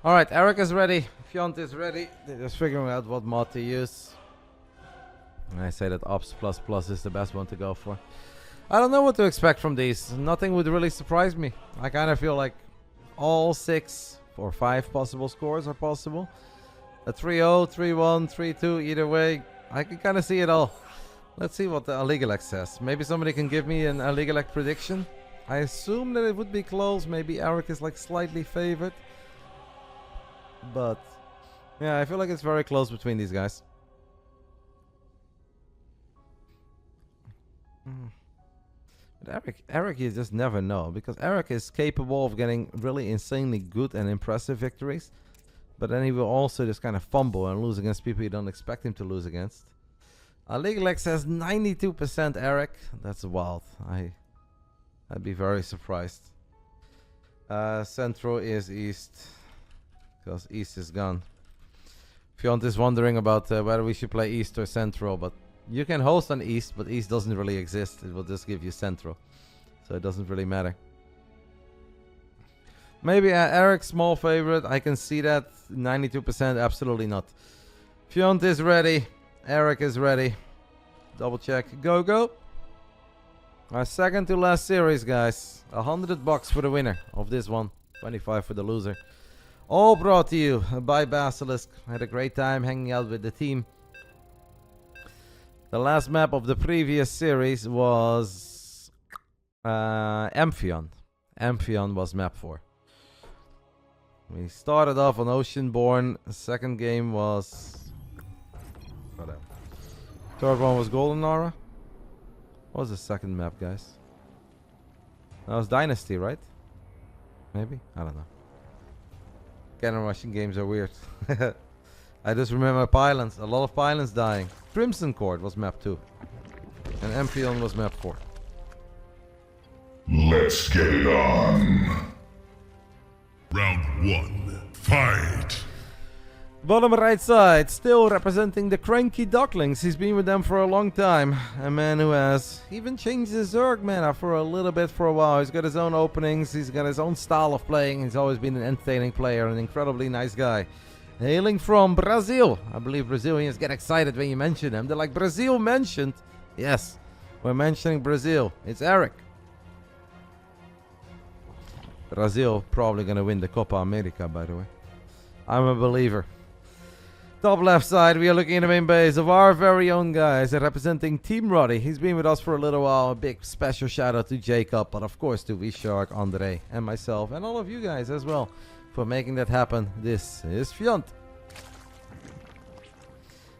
Alright, Erik is ready. Fjant is ready. They're just figuring out what mod to use. And I say that Ops++ is the best one to go for. I don't know what to expect from these. Nothing would really surprise me. I kind of feel like all 6 or 5 possible scores are possible. A 3-0, 3-1, 3-2, either way. I can kind of see it all. Let's see what the Aligalek says. Maybe somebody can give me an Aligalek prediction. I assume that it would be close. Maybe Erik is like slightly favored. But yeah, I feel like it's very close between these guys. But Erik, you just never know, because Erik is capable of getting really insanely good and impressive victories, but then he will also just kind of fumble and lose against people you don't expect him to lose against. Aligalek says 92% Erik. That's wild. I'd be very surprised. Central is East, because East is gone. Fjant is wondering about whether we should play East or Central, but you can host on East, but East doesn't really exist. It will just give you Central, so it doesn't really matter. Maybe Erik's small favorite. I can see that. 92%, absolutely not. Fjant is ready. Erik is ready. Double check. Go, go. Our second to last series, guys. $100 for the winner of this one. 25 for the loser. All brought to you by Basilisk. I had a great time hanging out with the team. The last map of the previous series was Amphion. Amphion was map 4. We started off on Oceanborn. The second game was... whatever. Third one was Golden Aura. What was the second map, guys? That was Dynasty, right? Maybe? I don't know. Cannon Russian games are weird. I just remember Pylons. A lot of Pylons dying. Crimson Court was map 2. And Amphion was map 4. Let's get it on. Round 1. Fight! Bottom right side, still representing the Cranky Ducklings. He's been with them for a long time. A man who has even changed his Zerg mana for a little bit for a while. He's got his own openings. He's got his own style of playing. He's always been an entertaining player, an incredibly nice guy. Hailing from Brazil. I believe Brazilians get excited when you mention them. They're like, Brazil mentioned? Yes, we're mentioning Brazil. It's Erik. Brazil probably going to win the Copa America, by the way. I'm a believer. Top left side, we are looking at the main base of our very own guys representing Team Roddy. He's been with us for a little while. A big special shout out to Jacob, but of course to V-Shark, Andre, and myself, and all of you guys as well for making that happen. This is Fjant.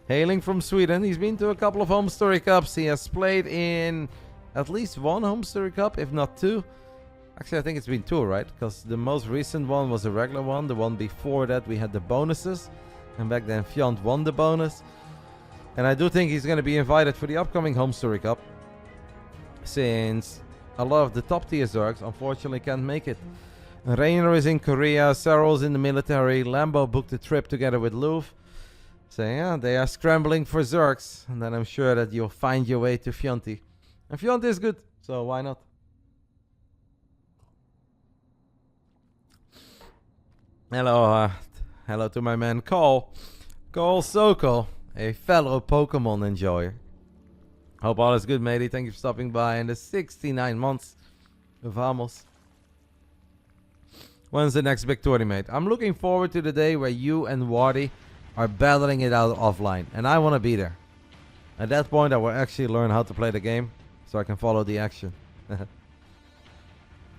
Hailing from Sweden, he's been to a couple of Home Story Cups. He has played in at least one Home Story Cup, if not 2. Actually, I think it's been 2, right? Because the most recent one was a regular one. The one before that, we had the bonuses. And back then, Fjant won the bonus. And I do think he's going to be invited for the upcoming Home Story Cup, since a lot of the top tier Zergs unfortunately can't make it. Rainer is in Korea, Saryl's in the military, Lambo booked a trip together with Louvre. So yeah, they are scrambling for Zergs. And then I'm sure that you'll find your way to Fjanti. And Fjant is good, so why not? Hello, hello to my man Cole. Cole Sokol, a fellow Pokemon enjoyer. Hope all is good, matey. Thank you for stopping by in the 69 months. Vamos. When's the next big tourney, mate? I'm looking forward to the day where you and Wardy are battling it out offline. And I want to be there. At that point, I will actually learn how to play the game, so I can follow the action.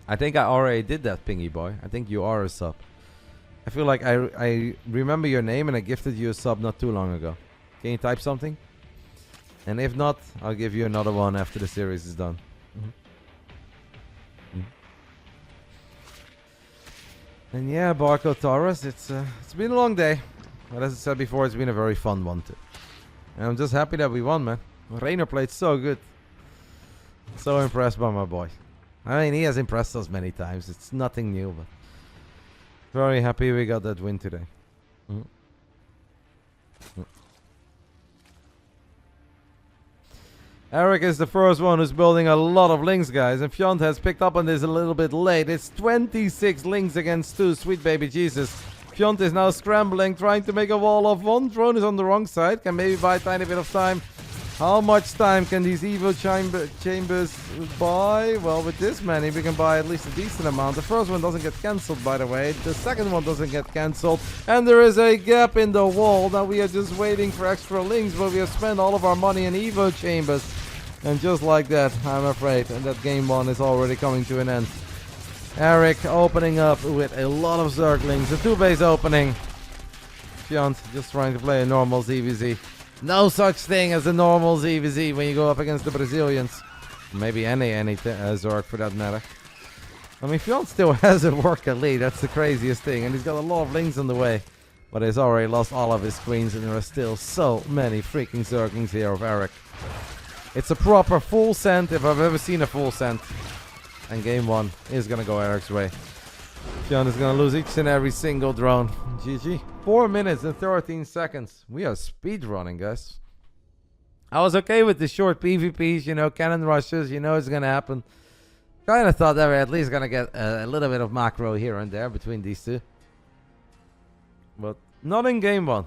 I think I already did that, Pingy boy. I think you are a sub. I feel like I remember your name and I gifted you a sub not too long ago. Can you type something? And if not, I'll give you another one after the series is done. And yeah, Barco Taurus, it's been a long day. But as I said before, it's been a very fun one too. And I'm just happy that we won, man. Rainer played so good. So impressed by my boy. I mean, he has impressed us many times. It's nothing new, but very happy we got that win today. Erik is the first one who's building a lot of links, guys. And Fjant has picked up on this a little bit late. It's 26 links against 2. Sweet baby Jesus. Fjant is now scrambling, trying to make a wall of one. Drone is on the wrong side. Can maybe buy a tiny bit of time. How much time can these Evo chambers buy? Well, with this many, we can buy at least a decent amount. The first one doesn't get cancelled, by the way. The second one doesn't get cancelled. And there is a gap in the wall. Now we are just waiting for extra links, but we have spent all of our money in Evo chambers. And just like that, I'm afraid, and that game 1 is already coming to an end. Erik opening up with a lot of Zerglings. A 2-base opening. Fjant just trying to play a normal ZVZ. No such thing as a normal ZVZ when you go up against the Brazilians. Maybe any Zerg for that matter. I mean, Fjant still has a worker lead. That's the craziest thing. And he's got a lot of links on the way. But he's already lost all of his queens. And there are still so many freaking Zerglings here of Erik. It's a proper full send if I've ever seen a full send. And game 1 is going to go Erik's way. Fjant is going to lose each and every single drone. GG. 4 minutes and 13 seconds. We are speed running, guys. I was okay with the short PvPs, you know, cannon rushes. You know it's going to happen. Kind of thought that we're at least going to get a little bit of macro here and there between these two. But not in game 1.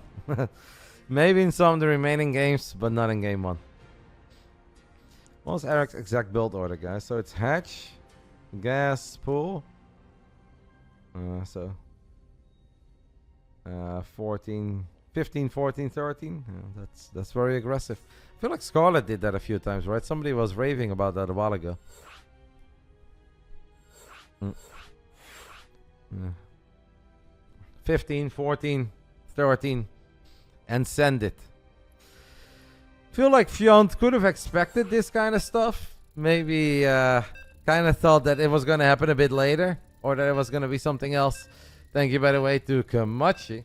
Maybe in some of the remaining games, but not in game 1. What's Erik's exact build order, guys? So it's hatch, gas, pool. 14, 15, 14, 13. Yeah, that's very aggressive. I feel like Scarlet did that a few times, right? Somebody was raving about that a while ago. Yeah. 15, 14, 13, and send it. Feel like Fjant could have expected this kind of stuff. Maybe kind of thought that it was going to happen a bit later, or that it was going to be something else. Thank you, by the way, to Kamachi.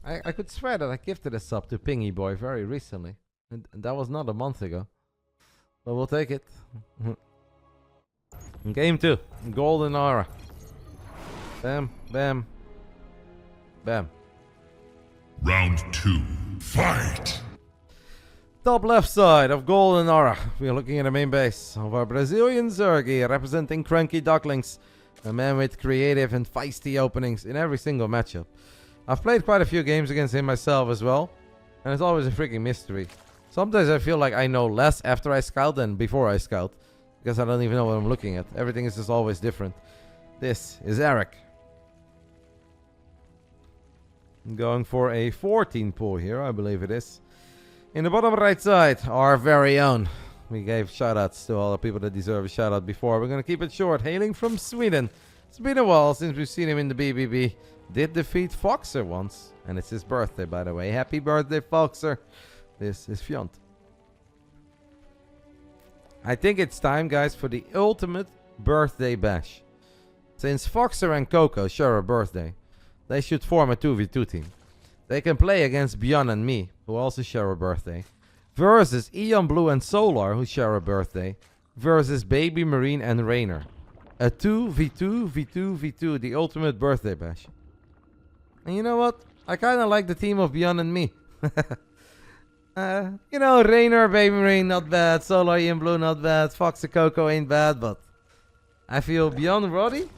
I could swear that I gifted a sub to Pingy Boy very recently. And that was not a month ago. But we'll take it. Game 2. Golden Aura. Bam, bam, bam. Round 2. Fight! Top left side of Golden Aura. We are looking at the main base of our Brazilian Zerg here, representing Cranky Ducklings. A man with creative and feisty openings in every single matchup. I've played quite a few games against him myself as well. And it's always a freaking mystery. Sometimes I feel like I know less after I scout than before I scout. Because I don't even know what I'm looking at. Everything is just always different. This is Erik. Going for a 14 pull here, I believe it is. In the bottom right side, our very own. We gave shoutouts to all the people that deserve a shoutout before. We're going to keep it short. Hailing from Sweden. It's been a while since we've seen him in the BBB. Did defeat Foxer once. And it's his birthday, by the way. Happy birthday, Foxer. This is Fjant. I think it's time, guys, for the ultimate birthday bash. Since Foxer and Coco share a birthday, they should form a 2v2 team. They can play against Bjorn and me, who also share a birthday, versus Eon Blue and Solar, who share a birthday, versus Baby Marine and Rainer. A 2v2, v2, v2, the ultimate birthday bash. And you know what? I kind of like the team of Bjorn and me. You know, Rainer, Baby Marine, not bad. Solar, Eon Blue, not bad. Fox and Coco ain't bad, but I feel Bjorn Roddy,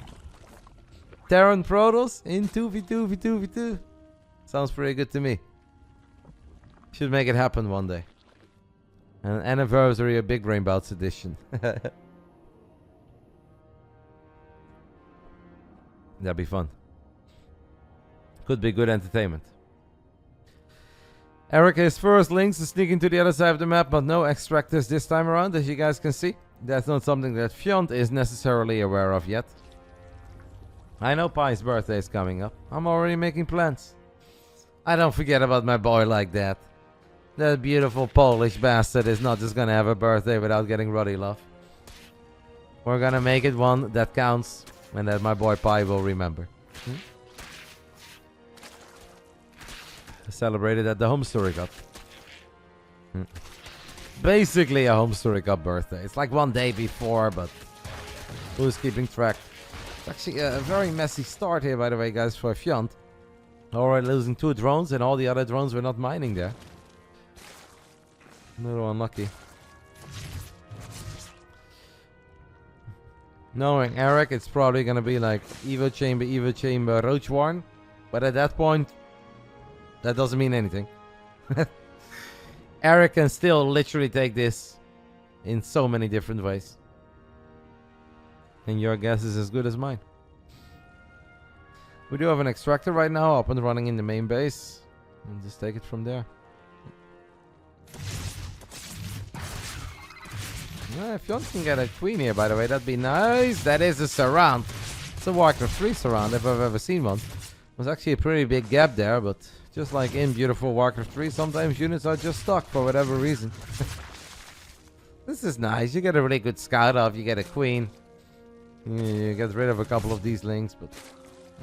Terran Protoss in 2v2, v2, v2. Sounds pretty good to me. Should make it happen one day. An anniversary of Big Brain Bouts edition. That'd be fun. Could be good entertainment. Erik is first links to sneak into the other side of the map, but no extractors this time around, as you guys can see. That's not something that Fjant is necessarily aware of yet. I know Pi's birthday is coming up. I'm already making plans. I don't forget about my boy like that. That beautiful Polish bastard is not just gonna have a birthday without getting Roddy love. We're gonna make it one that counts and that my boy Pi will remember. Celebrated at the Home Story Cup. Basically a Home Story Cup birthday. It's like one day before, but who's keeping track? It's actually a very messy start here, by the way, guys, for Fjant. Already losing 2 drones, and all the other drones were not mining there. A little unlucky. Knowing Erik, it's probably gonna be like Evo Chamber, Roach Warren. But at that point, that doesn't mean anything. Erik can still literally take this in so many different ways. And your guess is as good as mine. We do have an extractor right now up and running in the main base. And just take it from there. If Fjant can get a queen here, by the way, that'd be nice. That is a surround. It's a Warcraft 3 surround if I've ever seen one. Was actually a pretty big gap there, but just like in beautiful Warcraft 3, sometimes units are just stuck for whatever reason. This is nice. You get a really good scout off. You get a queen. You get rid of a couple of these links, but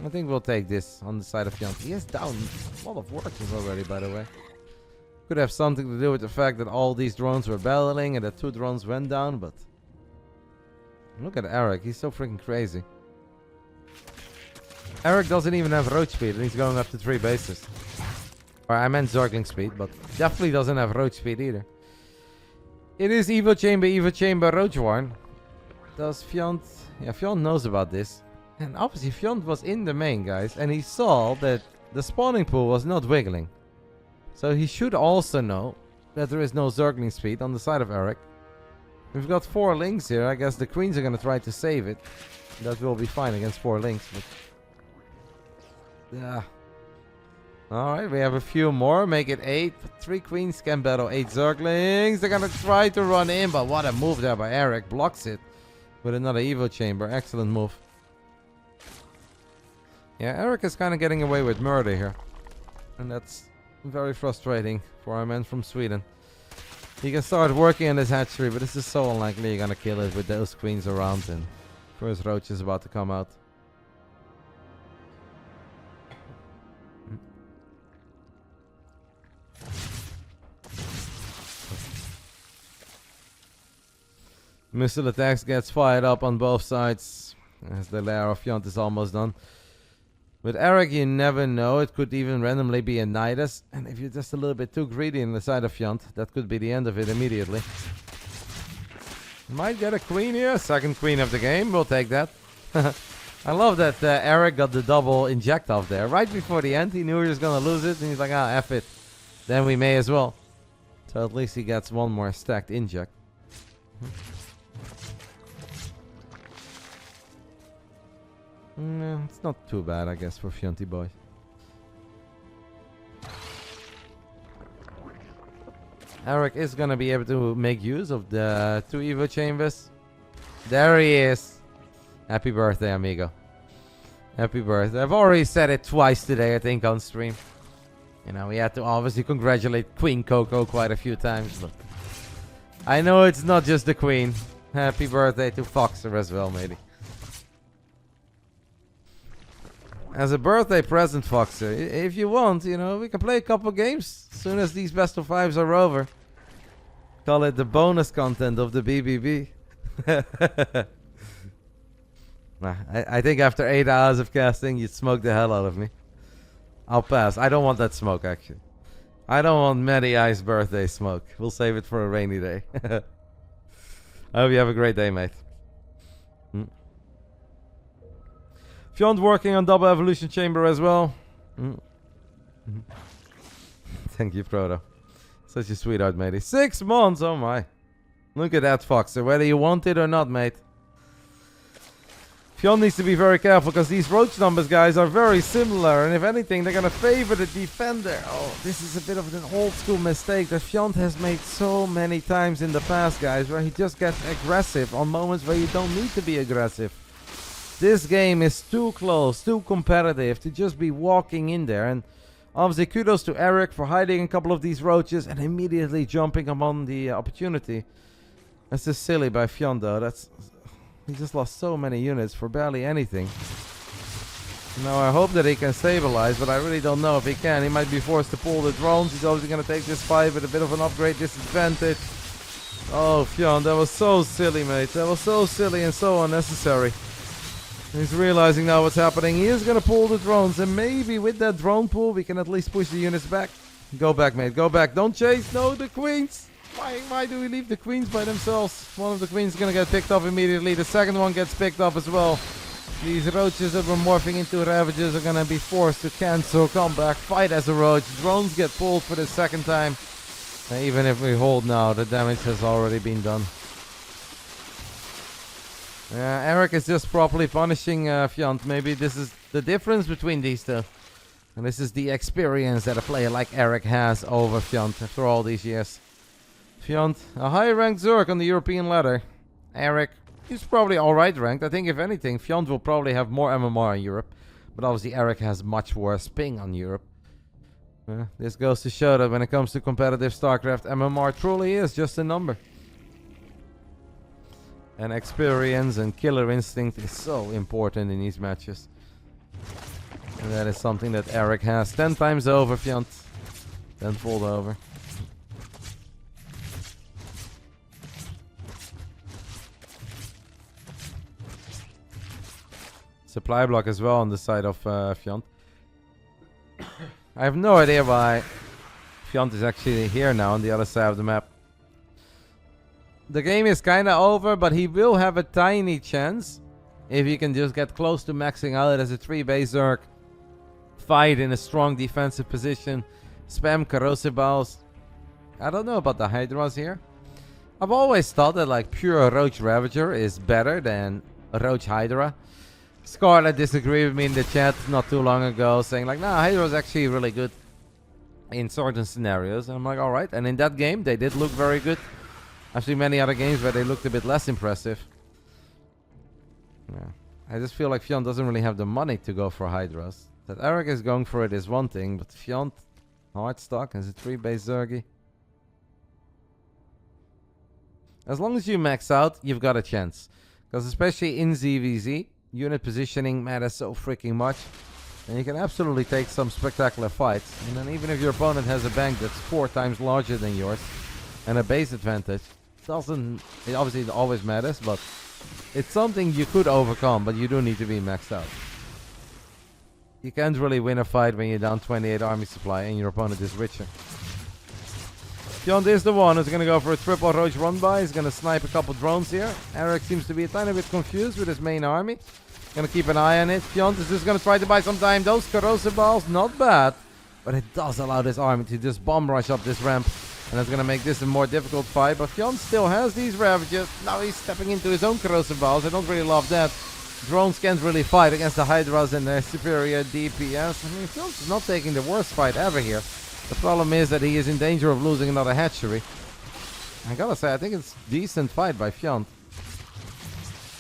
I think we'll take this on the side of Fjant. He has down a lot of workers already, by the way. Could have something to do with the fact that all these drones were battling and that 2 drones went down, but look at Erik. He's so freaking crazy. Erik doesn't even have roach speed and he's going up to 3 bases. Or I meant Zergling speed, but definitely doesn't have roach speed either. It is Evo Chamber, Roach Warn. Does Fjant... Yeah, Fjant knows about this. And obviously Fjant was in the main, guys, and he saw that the spawning pool was not wiggling. So he should also know that there is no Zergling speed on the side of Erik. We've got 4 links here. I guess the queens are going to try to save it. That will be fine against 4 links, but... yeah. Alright, we have a few more. Make it 8. 3 queens can battle 8 Zerglings. They're gonna try to run in, but what a move there by Erik. Blocks it with another Evo Chamber. Excellent move. Yeah, Erik is kind of getting away with murder here. And that's very frustrating for our man from Sweden. He can start working on his hatchery, but this is so unlikely you're gonna kill it with those queens around, and first roach is about to come out. Missile attacks gets fired up on both sides as the lair of Fjant is almost done. With Erik, you never know. It could even randomly be a Nidus. And if you're just a little bit too greedy on the side of Fjant, that could be the end of it immediately. Might get a queen here. Second queen of the game. We'll take that. I love that Erik got the double inject off there. Right before the end, he knew he was going to lose it. And he's like, ah, F it. Then we may as well. So at least he gets one more stacked inject. It's not too bad, I guess, for Fjanty boy. Erik is gonna be able to make use of the 2 Evo Chambers. There he is. Happy birthday, amigo. Happy birthday. I've already said it twice today, I think, on stream. You know, we had to obviously congratulate Queen Coco quite a few times, but I know it's not just the Queen. Happy birthday to Foxer as well, maybe. As a birthday present, Foxer, if you want, you know, we can play a couple games as soon as these best of 5s are over. Call it the bonus content of the BBB. I think after 8 hours of casting, you'd smoke the hell out of me. I'll pass. I don't want that smoke, actually. I don't want Matty Ice birthday smoke. We'll save it for a rainy day. I hope you have a great day, mate. Fjant working on double evolution chamber as well. Thank you, Frodo. Such a sweetheart, matey. 6 months, oh my. Look at that, Foxer. Whether you want it or not, mate. Fjant needs to be very careful because these roach numbers, guys, are very similar. And if anything, they're going to favor the defender. Oh, this is a bit of an old school mistake that Fjant has made so many times in the past, guys. Where he just gets aggressive on moments where you don't need to be aggressive. This game is too close, too competitive to just be walking in there. And obviously kudos to Erik for hiding a couple of these roaches and immediately jumping upon the opportunity. That's just silly by Fjant though. He just lost so many units for barely anything. Now I hope that he can stabilize, but I really don't know if he can. He might be forced to pull the drones. He's obviously going to take this fight with a bit of an upgrade disadvantage. Oh, Fjant, that was so silly, mate. That was so silly and so unnecessary. He's realizing now what's happening. He is going to pull the drones. And maybe with that drone pull, we can at least push the units back. Go back, mate. Go back. Don't chase. No, the queens. Why do we leave the queens by themselves? One of the queens is going to get picked up immediately. The second one gets picked up as well. These roaches that were morphing into Ravagers are gonna be forced to cancel, come back, fight as a roach. Drones get pulled for the second time. And even if we hold now, the damage has already been done. Erik is just properly punishing Fjant. Maybe this is the difference between these two. And this is the experience that a player like Erik has over Fjant after all these years. Fjant, a high-ranked Zerg on the European ladder. Erik, he's probably alright ranked. I think if anything, Fjant will probably have more MMR in Europe. But obviously Erik has much worse ping on Europe. This goes to show that when it comes to competitive Starcraft, MMR truly is just a number. And experience and killer instinct is so important in these matches. And that is something that Erik has 10 times over Fjant. Tenfold over. Supply block as well on the side of Fjant. I have no idea why Fjant is actually here now on the other side of the map. The game is kind of over, but he will have a tiny chance if he can just get close to maxing out as a 3-base Zerg. Fight in a strong defensive position. Spam corrosive balls. I don't know about the Hydras here. I've always thought that like pure Roach Ravager is better than a Roach Hydra. Scarlet disagreed with me in the chat not too long ago, saying like, nah, Hydra is actually really good in certain scenarios. And I'm like, alright. And in that game, they did look very good. I've seen many other games where they looked a bit less impressive. Yeah. I just feel like Fjant doesn't really have the money to go for Hydras. That Erik is going for it is one thing, but Fjant, hard stock as a 3-base Zergy. As long as you max out, you've got a chance. Because especially in ZVZ, unit positioning matters so freaking much. And you can absolutely take some spectacular fights. And then even if your opponent has a bank that's 4 times larger than yours, and a base advantage, it obviously always matters, but it's something you could overcome, but you do need to be maxed out. You can't really win a fight when you're down 28 army supply and your opponent is richer. Fjant is the one who's going to go for a triple Roach run-by. He's going to snipe a couple drones here. Erik seems to be a tiny bit confused with his main army. Going to keep an eye on it. Fjant is just going to try to buy some time. Those corrosive balls, not bad. But it does allow this army to just bomb rush up this ramp. And that's going to make this a more difficult fight. But Fjant still has these Ravagers. Now he's stepping into his own corrosive balls. I don't really love that. Drones can't really fight against the Hydras and their superior DPS. I mean, Fjant is not taking the worst fight ever here. The problem is that he is in danger of losing another hatchery. I gotta say, I think it's a decent fight by Fjant.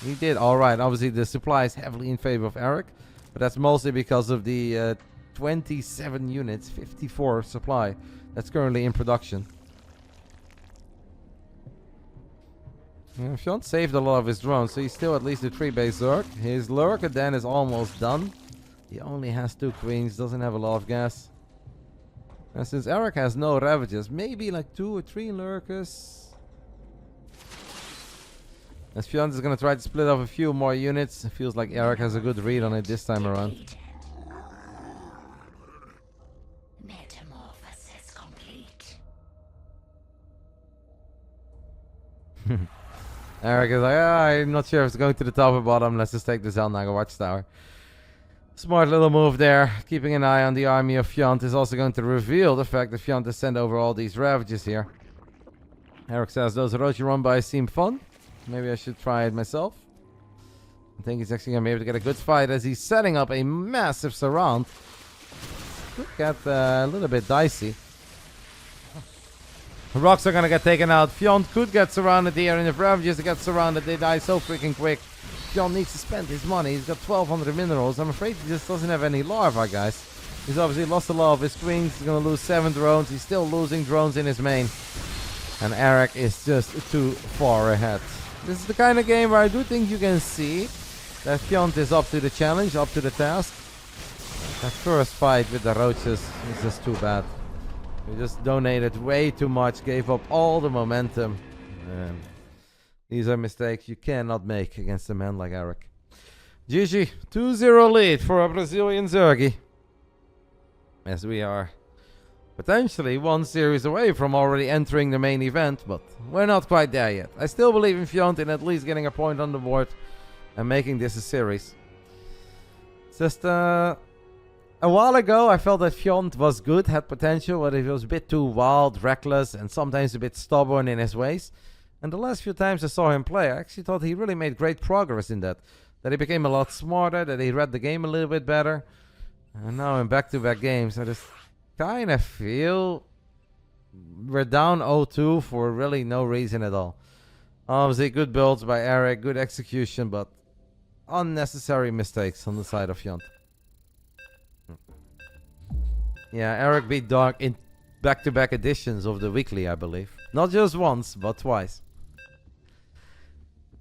He did alright. Obviously, the supply is heavily in favor of Erik. But that's mostly because of the 27 units, 54 supply that's currently in production. Yeah, Fjant saved a lot of his drones, so he's still at least a 3-base Zerg. His Lurker then is almost done. He only has 2 queens, doesn't have a lot of gas. And since Erik has no Ravagers, maybe like 2 or 3 Lurkers. As Fjant is going to try to split up a few more units. It feels like Erik has a good read on it this time around. Metamorphosis complete. Erik is like, I'm not sure if it's going to the top or bottom. Let's just take the Zelnaga Watchtower. Smart little move there. Keeping an eye on the army of Fjant is also going to reveal the fact that Fjant has sent over all these Ravagers here. Erik says those Roach run-bys seem fun. Maybe I should try it myself. I think he's actually going to be able to get a good fight as he's setting up a massive surround. Could get a little bit dicey. The rocks are going to get taken out. Fjant could get surrounded here, and if Ravagers get surrounded, they die so freaking quick. Fjant needs to spend his money. He's got 1200 minerals. I'm afraid he just doesn't have any larvae, guys. He's obviously lost a lot of his queens. He's going to lose 7 drones. He's still losing drones in his main. And Erik is just too far ahead. This is the kind of game where I do think you can see that Fjant is up to the challenge, up to the task. That first fight with the Roaches is just too bad. We just donated way too much, gave up all the momentum. These are mistakes you cannot make against a man like Erik. GG, 2-0 lead for a Brazilian Zergy. As we are potentially 1 series away from already entering the main event, but we're not quite there yet. I still believe in Fjant in at least getting a point on the board and making this a series. Just a while ago, I felt that Fjant was good, had potential, but he was a bit too wild, reckless, and sometimes a bit stubborn in his ways. And the last few times I saw him play, I actually thought he really made great progress in that. That he became a lot smarter, that he read the game a little bit better. And now in back-to-back games, I just kind of feel we're down 0-2 for really no reason at all. Obviously, good builds by Erik, good execution, but unnecessary mistakes on the side of Fjant. Yeah, Erik beat Dark in back-to-back editions of the weekly, I believe. Not just once, but twice.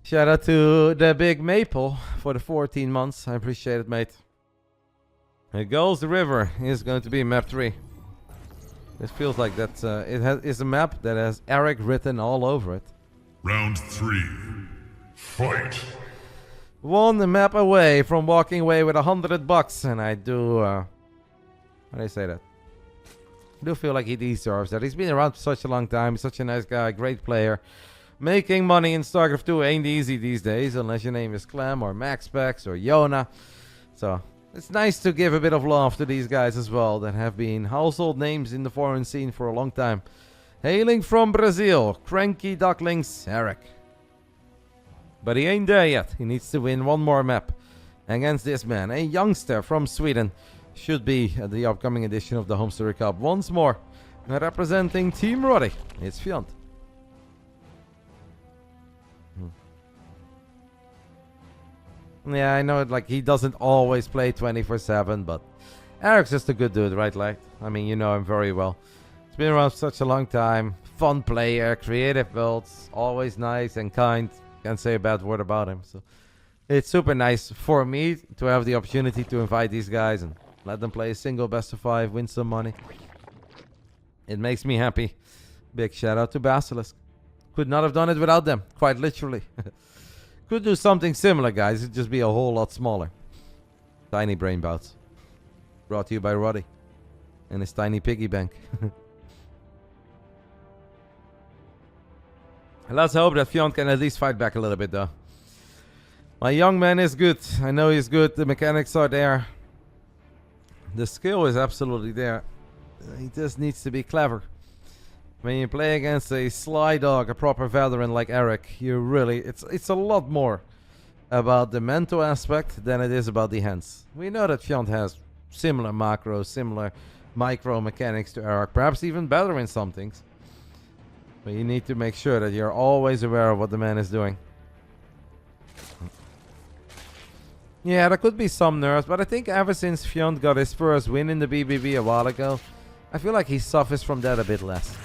Shout out to the Big Maple for the 14 months. I appreciate it, mate. Here goes the river. Is going to be map 3. It feels like that it's a map that has Erik written all over it. Round 3. Fight. One map away from walking away with $100, and I do. How do I say that? I do feel like he deserves that. He's been around for such a long time. He's such a nice guy, great player. Making money in Starcraft 2 ain't easy these days, unless your name is Clem or MaxPax or Yona. So it's nice to give a bit of love to these guys as well that have been household names in the foreign scene for a long time. Hailing from Brazil, Cranky Ducklings, Erik. But he ain't there yet. He needs to win one more map against this man, a youngster from Sweden. Should be at the upcoming edition of the Home Story Cup once more. Representing Team Roddy, it's Fjant. Yeah, I know like he doesn't always play 24/7, but Erik's just a good dude, right? Like, I mean, you know him very well. He's been around for such a long time. Fun player, creative builds, always nice and kind. Can't say a bad word about him. So it's super nice for me to have the opportunity to invite these guys and let them play a single best of 5, win some money. It makes me happy. Big shout out to Basilisk. Could not have done it without them, quite literally. Could do something similar, guys. It'd just be a whole lot smaller. Tiny brain bouts. Brought to you by Roddy and his tiny piggy bank. Let's hope that Fjant can at least fight back a little bit, though. My young man is good. I know he's good. The mechanics are there. The skill is absolutely there. He just needs to be clever. When you play against a sly dog, a proper veteran like Erik, you really... It's a lot more about the mental aspect than it is about the hands. We know that Fjant has similar macros, similar micro mechanics to Erik. Perhaps even better in some things. But you need to make sure that you're always aware of what the man is doing. Yeah, there could be some nerves, but I think ever since Fjant got his first win in the BBB a while ago, I feel like he suffers from that a bit less.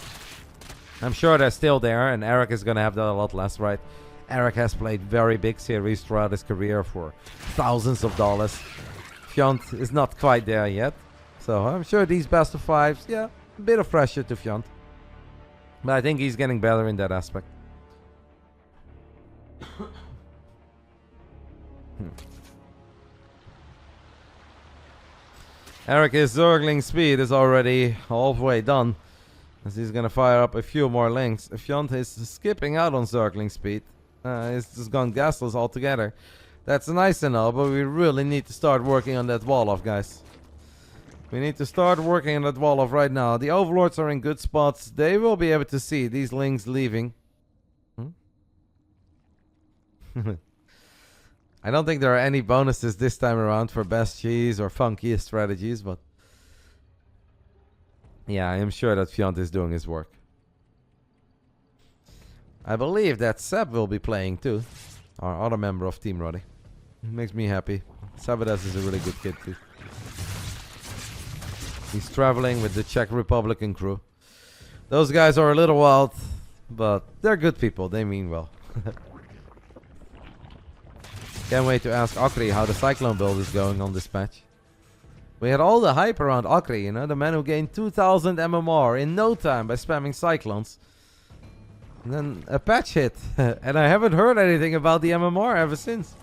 I'm sure they're still there, and Erik is going to have that a lot less, right? Erik has played very big series throughout his career for thousands of dollars. Fjant is not quite there yet. So I'm sure these best of 5s, yeah, a bit of pressure to Fjant. But I think he's getting better in that aspect. Erik's Zergling speed is already halfway done, as he's gonna fire up a few more links. Fjant is skipping out on Zergling speed. He's just gone gasless altogether. That's nice and all, but we really need to start working on that wall off, guys. We need to start working on that wall off right now. The overlords are in good spots. They will be able to see these links leaving. I don't think there are any bonuses this time around for best cheese or funkiest strategies, but yeah, I am sure that Fjant is doing his work. I believe that Seb will be playing too, our other member of Team Roddy. It makes me happy. Sabadas is a really good kid too. He's traveling with the Czech Republican crew. Those guys are a little wild, but they're good people. They mean well. Can't wait to ask Akri how the Cyclone build is going on this patch. We had all the hype around Akri, you know, the man who gained 2000 MMR in no time by spamming Cyclones. And then a patch hit, and I haven't heard anything about the MMR ever since.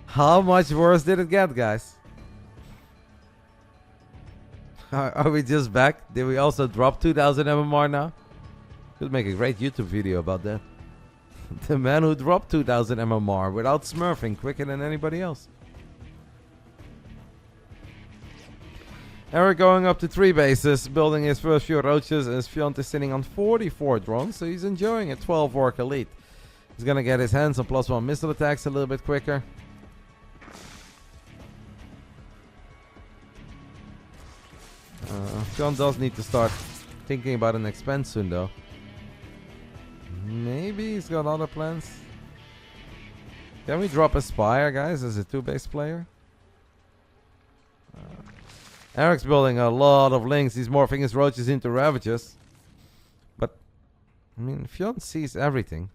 How much worse did it get, guys? Are we just back? Did we also drop 2000 MMR now? Could make a great YouTube video about that. The man who dropped 2000 MMR without smurfing quicker than anybody else. Erik going up to 3 bases, building his first few roaches, as Fjant is sitting on 44 drones, so he's enjoying a 12 orc elite. He's gonna get his hands on +1 missile attacks a little bit quicker. Fjant does need to start thinking about an expense soon though. Maybe he's got other plans. Can we drop a Spire, guys, as a 2-base player? Erik's building a lot of links. He's morphing his roaches into Ravagers. But, I mean, Fjant sees everything.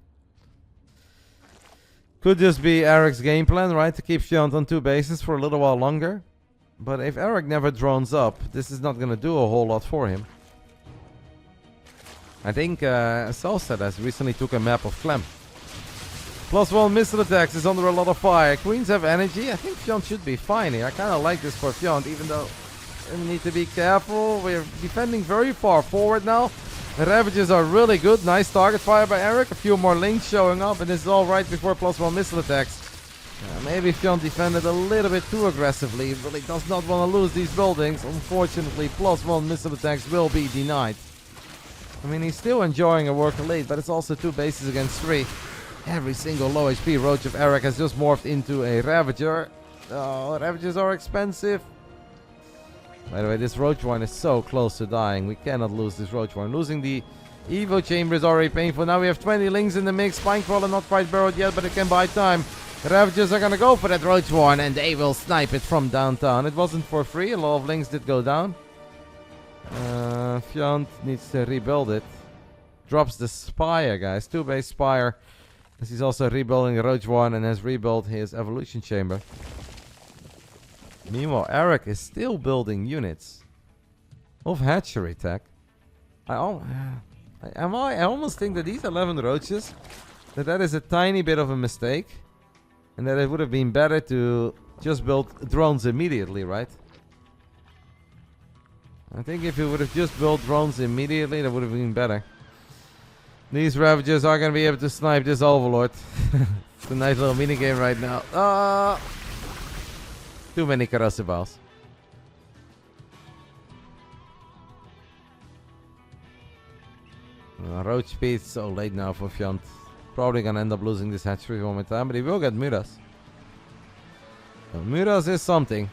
Could just be Erik's game plan, right? To keep Fjant on 2 bases for a little while longer. But if Erik never drones up, this is not going to do a whole lot for him. I think Salstead has recently took a map of Clem. +1 missile attacks is under a lot of fire. Queens have energy. I think Fjant should be fine here. I kind of like this for Fjant, even though we need to be careful. We're defending very far forward now. The Ravages are really good. Nice target fire by Erik. A few more links showing up, and this is all right before +1 missile attacks. Maybe Fjant defended a little bit too aggressively. He really does not want to lose these buildings. Unfortunately, +1 missile attacks will be denied. I mean, he's still enjoying a worker lead, but it's also 2 bases against 3. Every single low HP roach of Erik has just morphed into a Ravager. Oh, Ravagers are expensive. By the way, this roach one is so close to dying. We cannot lose this roach one. Losing the Evo chamber is already painful. Now we have 20 links in the mix. Spinecrawler not quite burrowed yet, but it can buy time. The Ravagers are gonna go for that roach one, and they will snipe it from downtown. It wasn't for free. A lot of links did go down. Fjant needs to rebuild it. Drops the Spire, guys. 2-base Spire. As he's also rebuilding the Roach 1 and has rebuilt his Evolution Chamber. Meanwhile, Erik is still building units of Hatchery Tech. I almost think that these 11 roaches, that is a tiny bit of a mistake. And that it would have been better to just build drones immediately, right? I think if you would have just built drones immediately, that would have been better. These Ravagers are going to be able to snipe this Overlord. It's a nice little minigame right now. Too many corrosive balls. Roach speed so late now for Fjant. Probably going to end up losing this hatchery one more time, but he will get Muras. So Muras is something.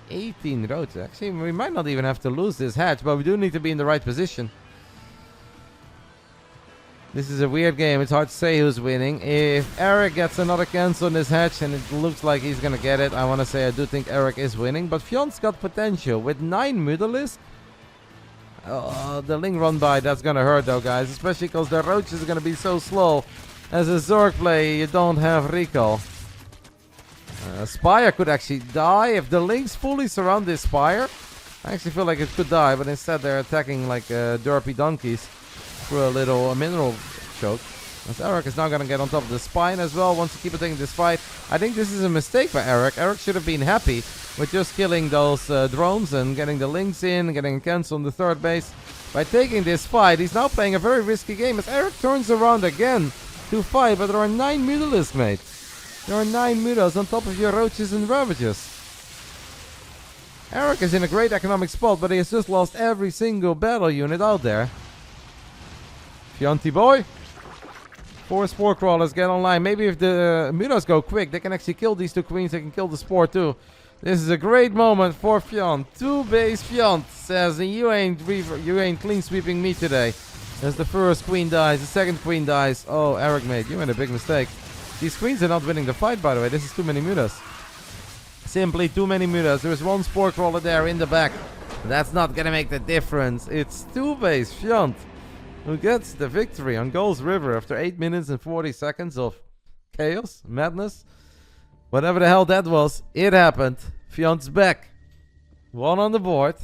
18 roaches. Actually, we might not even have to lose this hatch, but we do need to be in the right position. This is a weird game. It's hard to say who's winning. If Erik gets another cancel on this hatch, and it looks like he's going to get it, I want to say I do think Erik is winning. But Fjant's got potential. With 9 Mutalisk, the Ling run by, that's going to hurt though, guys. Especially because the roaches are going to be so slow. As a Zerg player, you don't have recall. Spire could actually die. If the Lings fully surround this Spire, I actually feel like it could die. But instead they're attacking like derpy donkeys. Through a little mineral choke. As Erik is now going to get on top of the spine as well. Wants to keep taking this fight. I think this is a mistake by Erik. Erik should have been happy with just killing those drones and getting the links in, getting a cancel on the 3rd base. By taking this fight, he's now playing a very risky game as Erik turns around again to fight. But there are 9 Mutalisks, mate. There are 9 Mutas on top of your Roaches and Ravagers. Erik is in a great economic spot, but he has just lost every single battle unit out there. Fjanty boy. 4 Spore Crawlers get online. Maybe if the Mutas go quick, they can actually kill these 2 queens. They can kill the Spore too. This is a great moment for Fjant. 2-base Fjant says, you ain't clean sweeping me today. As the first queen dies, the second queen dies. Oh, Erik, mate, you made a big mistake. These queens are not winning the fight, by the way. This is too many Mutas. Simply too many Mutas. There's 1 Spore Crawler there in the back. That's not gonna make the difference. It's 2-base Fjant who gets the victory on Gulls River after 8 minutes and 40 seconds of chaos, madness. Whatever the hell that was, it happened. Fjant's back. 1 on the board.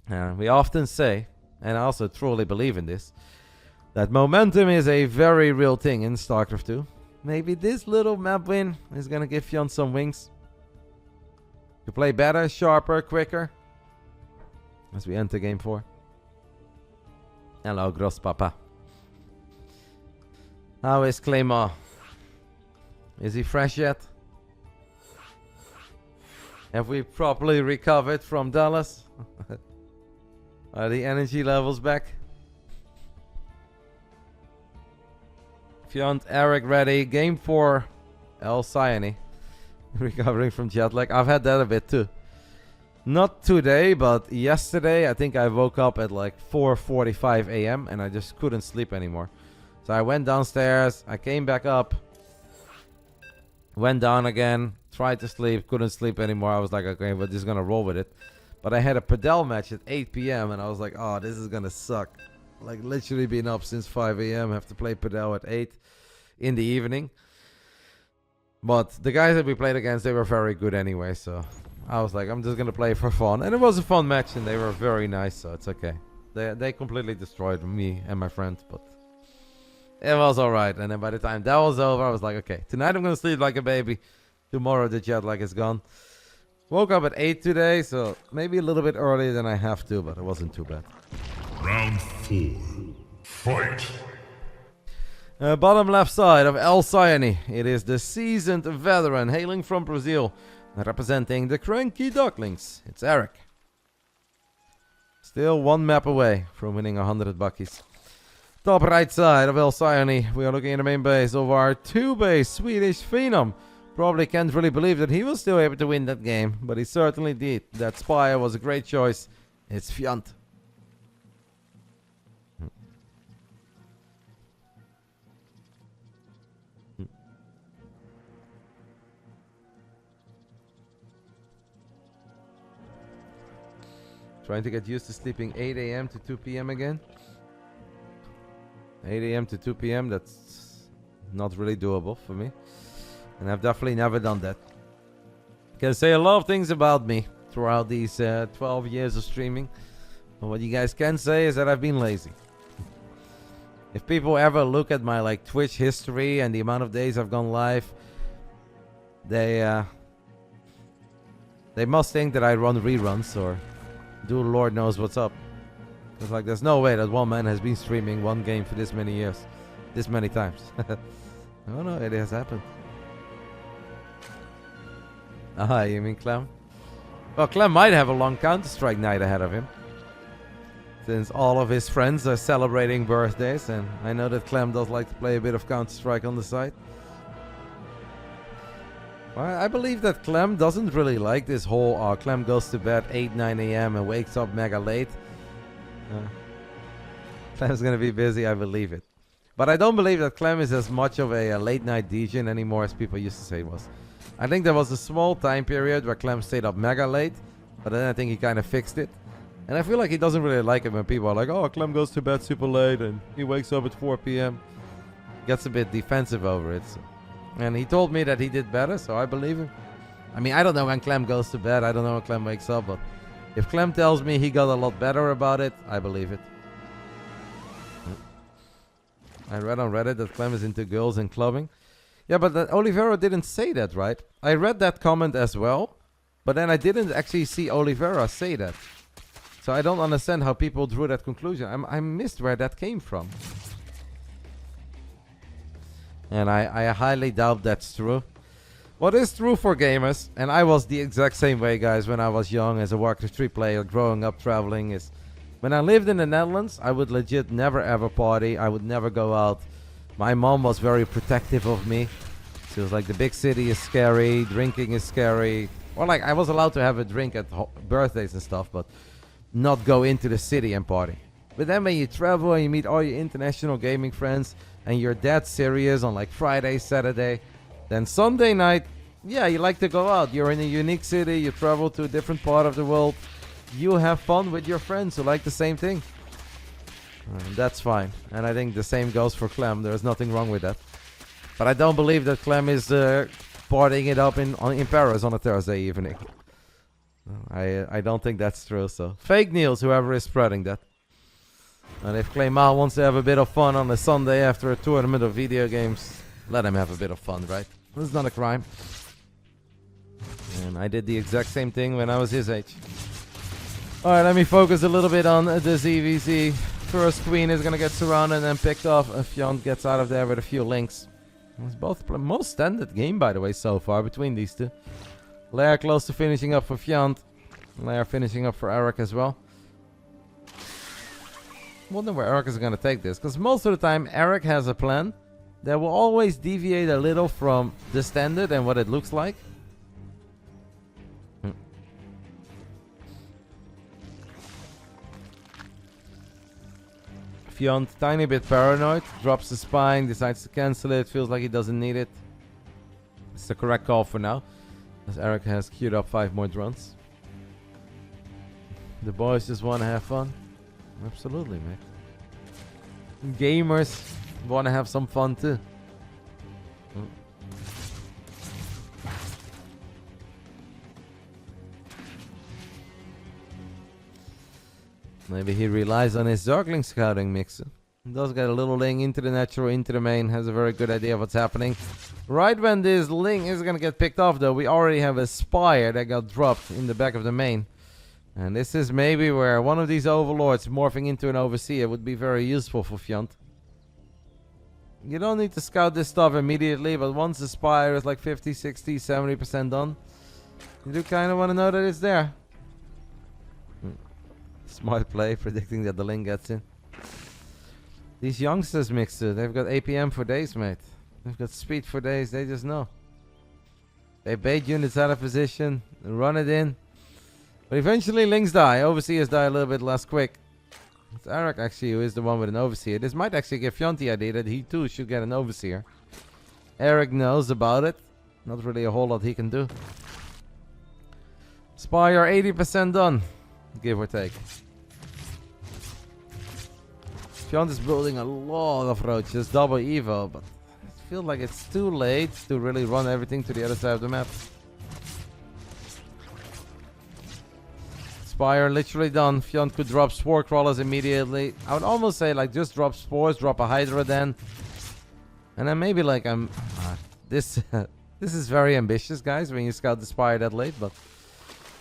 We often say, and I also truly believe in this, that momentum is a very real thing in StarCraft 2. Maybe this little map win is going to give Fjant some wings. To play better, sharper, quicker. As we enter game 4. Hello, Gross Papa. How is Claymore? Is he fresh yet? Have we properly recovered from Dallas? Are the energy levels back? Fjant, Erik ready. Game 4. El Cyane. Recovering from jet lag. I've had that a bit too. Not today, but yesterday I think I woke up at like 4:45 a.m. and I just couldn't sleep anymore. So I went downstairs, I came back up, went down again, tried to sleep, couldn't sleep anymore. I was like, okay, we're just gonna roll with it. But I had a padel match at 8 p.m. and I was like, oh, this is gonna suck. Like literally been up since 5 a.m. Have to play padel at 8 in the evening. But the guys that we played against, they were very good anyway, so I was like, I'm just gonna play for fun. And it was a fun match and they were very nice, so it's okay. They completely destroyed me and my friend, but it was alright. And then by the time that was over, I was like, okay, tonight I'm gonna sleep like a baby. Tomorrow the jet lag is gone. Woke up at 8 today, so maybe a little bit earlier than I have to, but it wasn't too bad. Round 4. Fight! Bottom left side of El Cyane. It is the seasoned veteran hailing from Brazil, representing the Cranky Ducklings. It's Erik. Still one map away from winning 100 buckies. Top right side of El Cyane. We are looking at the main base of our 2-base Swedish Phenom. Probably can't really believe that he was still able to win that game, but he certainly did. That Spire was a great choice. It's Fjant. Trying to get used to sleeping 8 a.m. to 2 p.m. again. 8 a.m. to 2 p.m. That's not really doable for me. And I've definitely never done that. I can say a lot of things about me throughout these 12 years of streaming. But what you guys can say is that I've been lazy. If people ever look at my like Twitch history and the amount of days I've gone live, they must think that I run reruns or do Lord knows what's up. It's like there's no way that one man has been streaming one game for this many years, this many times. Oh no, it has happened. Ah, you mean Clem? Well, Clem might have a long Counter-Strike night ahead of him, since all of his friends are celebrating birthdays, and I know that Clem does like to play a bit of Counter-Strike on the side. I believe that Clem doesn't really like this whole Clem goes to bed 8, 9 a.m. and wakes up mega late. Clem's gonna be busy, I believe it. But I don't believe that Clem is as much of a late night DJ anymore as people used to say it was. I think there was a small time period where Clem stayed up mega late, but then I think he kind of fixed it. And I feel like he doesn't really like it when people are like, oh, Clem goes to bed super late and he wakes up at 4 p.m. Gets a bit defensive over it. So. And he told me that he did better, so I believe him. I mean, I don't know when Clem goes to bed. I don't know when Clem wakes up, but if Clem tells me he got a lot better about it, I believe it. I read on Reddit that Clem is into girls and clubbing. Yeah, but Olivera didn't say that, right? I read that comment as well, but then I didn't actually see Olivera say that. So I don't understand how people drew that conclusion. I missed where that came from. And I highly doubt that's true. What is true for gamers, and I was the exact same way, guys, when I was young as a Warcraft 3 player, growing up traveling, is when I lived in the Netherlands, I would legit never ever party. I would never go out. My mom was very protective of me. She was like, the big city is scary, drinking is scary. Or like, I was allowed to have a drink at birthdays and stuff, but not go into the city and party. But then when you travel and you meet all your international gaming friends, and you're that serious on like Friday, Saturday, then Sunday night, yeah, you like to go out. You're in a unique city, you travel to a different part of the world. You have fun with your friends who like the same thing. That's fine. And I think the same goes for Clem. There's nothing wrong with that. But I don't believe that Clem is partying it up in Paris on a Thursday evening. I don't think that's true. So fake news, whoever is spreading that. And if Claymal wants to have a bit of fun on a Sunday after a tournament of video games, let him have a bit of fun, right? It's not a crime. And I did the exact same thing when I was his age. Alright, let me focus a little bit on the ZVZ. First queen is gonna get surrounded and then picked off. Fjant gets out of there with a few links. It's both most standard game, by the way, so far between these two. Lair close to finishing up for Fjant. Lair finishing up for Erik as well. Wonder where Erik is going to take this. Because most of the time Erik has a plan that will always deviate a little from the standard and what it looks like. Fjant, tiny bit paranoid. Drops the spine, decides to cancel it. Feels like he doesn't need it. It's the correct call for now. As Erik has queued up 5 more drones. The boys just want to have fun. Absolutely, mate. Gamers want to have some fun too. Maybe he relies on his Zergling scouting mixer. He does get a little Ling into the natural, into the main. Has a very good idea of what's happening. Right when this Ling is going to get picked off though, we already have a Spire that got dropped in the back of the main. And this is maybe where one of these overlords morphing into an overseer would be very useful for Fjant. You don't need to scout this stuff immediately, but once the Spire is like 50, 60, 70% done, you do kind of want to know that it's there. Smart play, predicting that the Ling gets in. These youngsters mixer, they've got APM for days, mate. They've got speed for days, they just know. They bait units out of position, run it in. But eventually Lings die. Overseers die a little bit less quick. It's Erik actually who is the one with an Overseer. This might actually give Fjant the idea that he too should get an Overseer. Erik knows about it. Not really a whole lot he can do. Spire 80% done. Give or take. Fjant is building a lot of roaches. Double Evo. But I feel like it's too late to really run everything to the other side of the map. Spire literally done. Fjant could drop Spore Crawlers immediately. I would almost say like just drop Spores, drop a Hydra then. And then maybe like this is very ambitious, guys, when you scout the Spire that late, but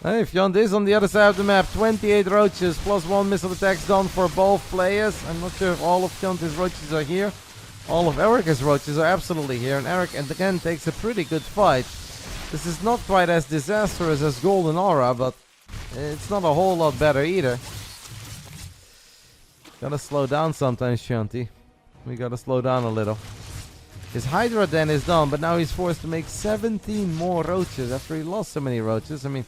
hey, Fjant is on the other side of the map. 28 roaches plus 1 missile attacks done for both players. I'm not sure if all of Fjant's roaches are here. All of Erik's roaches are absolutely here, and Erik and again takes a pretty good fight. This is not quite as disastrous as Golden Aura, but it's not a whole lot better either. Gotta slow down sometimes, Shanti. We gotta slow down a little. His Hydra Den is done, but now he's forced to make 17 more roaches after he lost so many roaches. I mean,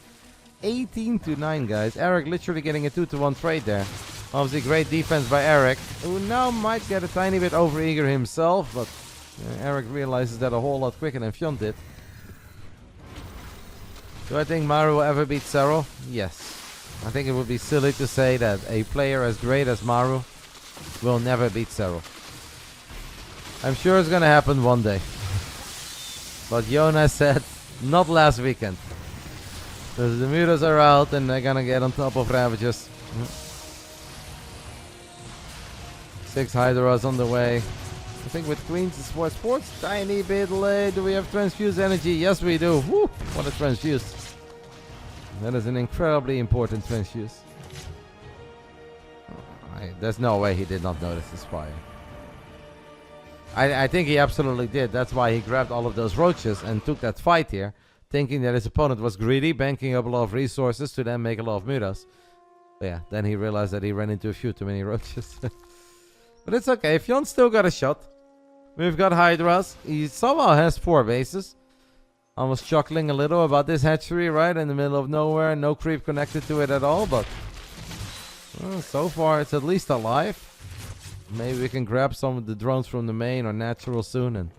18-9, guys. Erik literally getting a 2-to-1 trade there. Obviously, great defense by Erik, who now might get a tiny bit overeager himself, but Erik realizes that a whole lot quicker than Fjant did. Do I think Maru will ever beat Zero? Yes. I think it would be silly to say that a player as great as Maru will never beat Zero. I'm sure it's gonna happen one day. But Jonas said, not last weekend. Because the Mutas are out and they're gonna get on top of Ravagers. 6 Hydras on the way. I think with Queens and Sports tiny bit late. Do we have Transfuse Energy? Yes we do. Woo! What a Transfuse. That is an incredibly important Transfuse. There's no way he did not notice the Spire. I think he absolutely did. That's why he grabbed all of those roaches and took that fight here, thinking that his opponent was greedy, banking up a lot of resources to then make a lot of mutas. But yeah, then he realized that he ran into a few too many roaches. But it's okay. Fjant still got a shot. We've got Hydras. He somehow has 4 bases. I was chuckling a little about this hatchery, right? In the middle of nowhere. No creep connected to it at all. But well, so far, it's at least alive. Maybe we can grab some of the drones from the main or natural soon and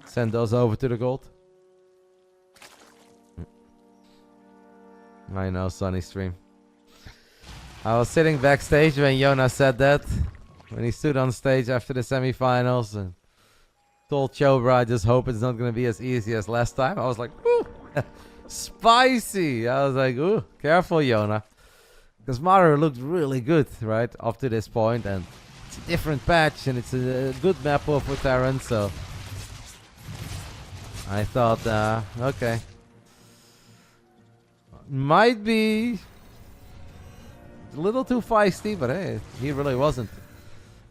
send those over to the gold. I know, Sunny Stream. I was sitting backstage when Jonas said that. When he stood on stage after the semifinals and told Chobra, I just hope it's not going to be as easy as last time. I was like, ooh, spicy. I was like, ooh, careful, Yona. Because Maru looked really good, right, up to this point, and it's a different patch, and it's a good map for Terran, so I thought, okay. Might be a little too feisty, but hey, he really wasn't.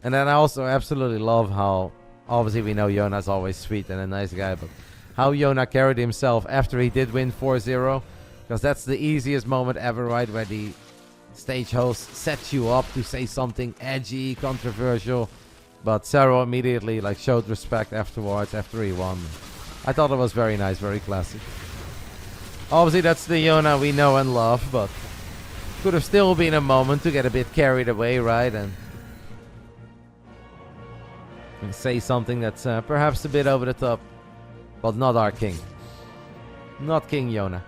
And then I also absolutely love how, obviously we know Jonas always sweet and a nice guy, but how Yona carried himself after he did win 4-0. Because that's the easiest moment ever, right? Where the stage host sets you up to say something edgy, controversial. But Zero immediately like showed respect afterwards after he won. I thought it was very nice, very classy. Obviously, that's the Yona we know and love, but could have still been a moment to get a bit carried away, right? And say something that's perhaps a bit over the top, but not our king. Not King Yona.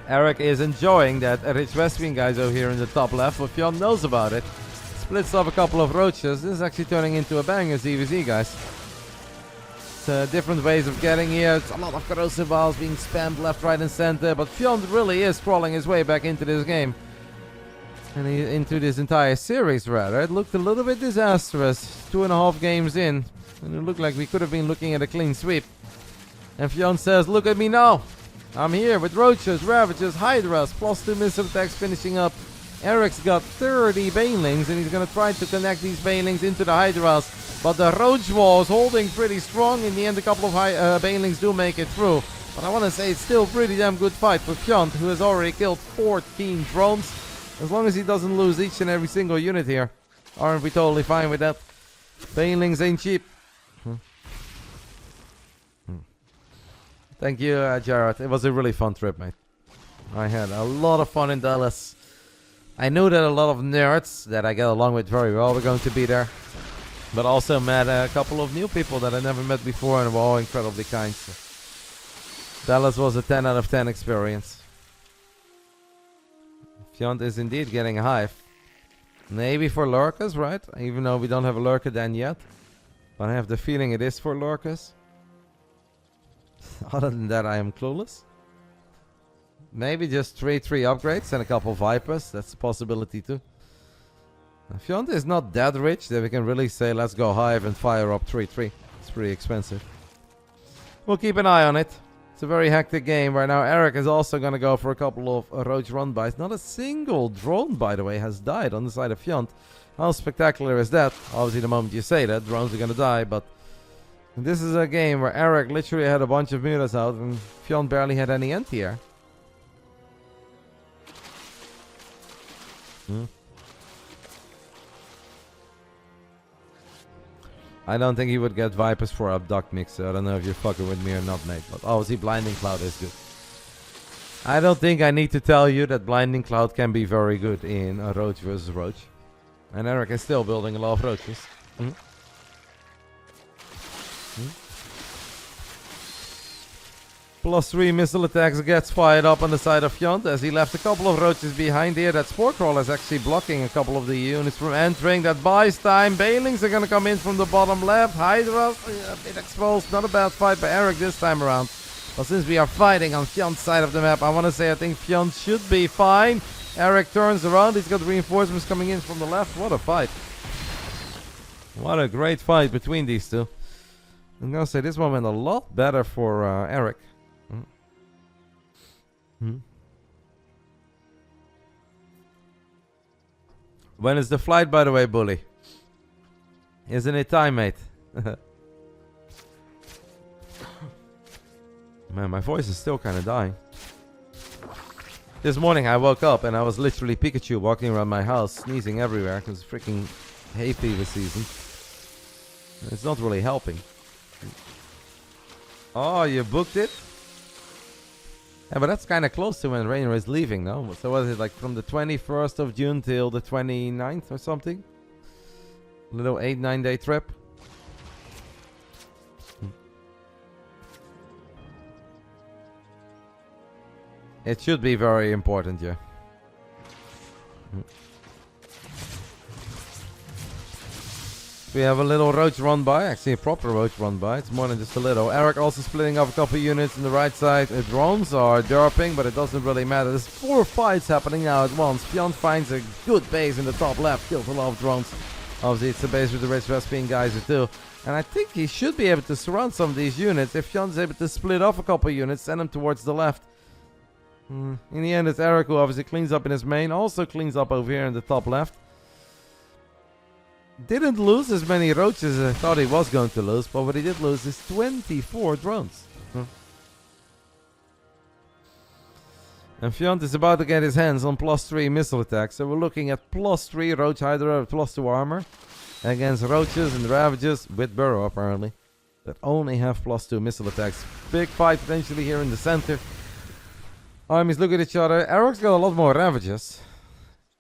Erik is enjoying that Rich Westwing guys over here in the top left, but Fjant knows about it. Splits up a couple of roaches. This is actually turning into a banger ZVZ, guys. It's different ways of getting here. It's a lot of corrosive balls being spammed left, right, and center, but Fjant really is crawling his way back into this game. And into this entire series, rather. It looked a little bit disastrous 2.5 games in, and it looked like we could have been looking at a clean sweep. And Fjant says, look at me now. I'm here with Roaches, Ravages, Hydras, +2 missile attacks finishing up. Erik's got 30 Banelings, and he's going to try to connect these Banelings into the Hydras. But the Roach wall is holding pretty strong. In the end, a couple of Banelings do make it through. But I want to say it's still a pretty damn good fight for Fjant, who has already killed 14 drones. As long as he doesn't lose each and every single unit here, aren't we totally fine with that? Banelings ain't cheap. Thank you, Jared. It was a really fun trip, mate. I had a lot of fun in Dallas. I knew that a lot of nerds that I get along with very well were going to be there. But also met a couple of new people that I never met before and were all incredibly kind. So Dallas was a 10 out of 10 experience. Fjant is indeed getting a hive. Maybe for lurkers, right? Even though we don't have a lurker den yet. But I have the feeling it is for lurkers. Other than that, I am clueless. Maybe just 3-3 upgrades and a couple Vipers. That's a possibility too. Fjant is not that rich that we can really say let's go hive and fire up 3-3. It's pretty expensive. We'll keep an eye on it. It's a very hectic game right now. Erik is also going to go for a couple of roach run-bys. Not a single drone, by the way, has died on the side of Fjant. How spectacular is that? Obviously, the moment you say that, drones are going to die, but this is a game where Erik literally had a bunch of mutas out and Fjant barely had any anti-air. I don't think he would get Vipers for Abduct Mixer. I don't know if you're fucking with me or not, mate. But obviously Blinding Cloud is good. I don't think I need to tell you that Blinding Cloud can be very good in a Roach versus Roach. And Erik is still building a lot of Roaches. +3 missile attacks gets fired up on the side of Fjant as he left a couple of roaches behind here. That Spore Crawler is actually blocking a couple of the units from entering. That buys time. Banelings are going to come in from the bottom left. Hydras a bit exposed. Not a bad fight by Erik this time around. But since we are fighting on Fjant's side of the map, I want to say I think Fjant should be fine. Erik turns around. He's got reinforcements coming in from the left. What a fight. What a great fight between these two. I'm going to say this one went a lot better for Erik. When is the flight, by the way, Bully? Isn't it time, mate? Man, my voice is still kind of dying. This morning I woke up and I was literally Pikachu walking around my house, sneezing everywhere because it's freaking hay fever season. It's not really helping. Oh, you booked it? Yeah, but that's kind of close to when Rainer is leaving, no? So what is it, like from the 21st of June till the 29th or something? A little 8-9 day trip. It should be very important, yeah. We have a little roach run by, actually a proper roach run by. It's more than just a little. Erik also splitting up a couple units on the right side. The drones are derping, but it doesn't really matter. There's 4 fights happening now at once. Fjant finds a good base in the top left. Kills a lot of drones. Obviously, it's a base with the Rich Vespine guys too. And I think he should be able to surround some of these units. If Fjant's able to split off a couple units, send them towards the left. In the end, it's Erik who obviously cleans up in his main. Also cleans up over here in the top left. Didn't lose as many roaches as I thought he was going to lose, but what he did lose is 24 drones. And Fjant is about to get his hands on +3 missile attacks, so we're looking at +3 Roach Hydra, +2 armor against Roaches and Ravages with Burrow apparently, that only have +2 missile attacks. Big fight potentially here in the center. Armies look at each other. Erik's got a lot more Ravages.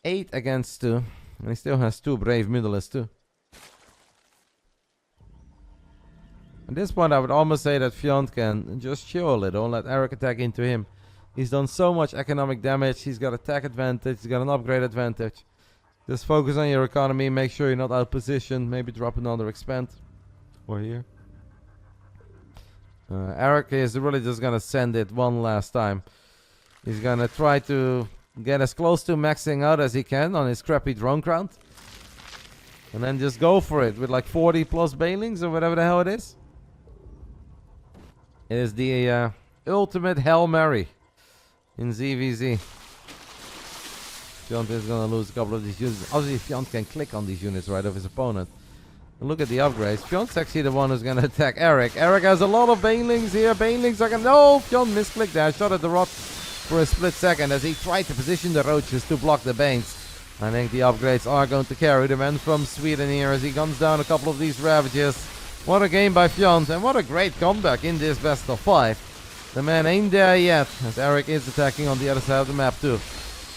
8 against 2. And he still has 2 Brave Mutalisks too. At this point I would almost say that Fjant can just chill a little and let Erik attack into him. He's done so much economic damage. He's got attack advantage. He's got an upgrade advantage. Just focus on your economy. Make sure you're not out positioned. Maybe drop another expand. Or here. Erik is really just going to send it one last time. He's going to try to get as close to maxing out as he can on his crappy drone count. And then just go for it with like 40 plus Bailings or whatever the hell it is. It is the ultimate Hail Mary in ZVZ. Fjant is going to lose a couple of these units. Obviously, Fjant can click on these units right of his opponent. And look at the upgrades. Fjant's actually the one who's going to attack Erik. Erik has a lot of Banelings here. Banelings are going to... No! Fjant misclicked there. Shot at the rot for a split second as he tried to position the Roaches to block the Banes. I think the upgrades are going to carry the man from Sweden here as he guns down a couple of these Ravages. What a game by Fjant, and what a great comeback in this best of 5. The man ain't there yet, as Erik is attacking on the other side of the map too.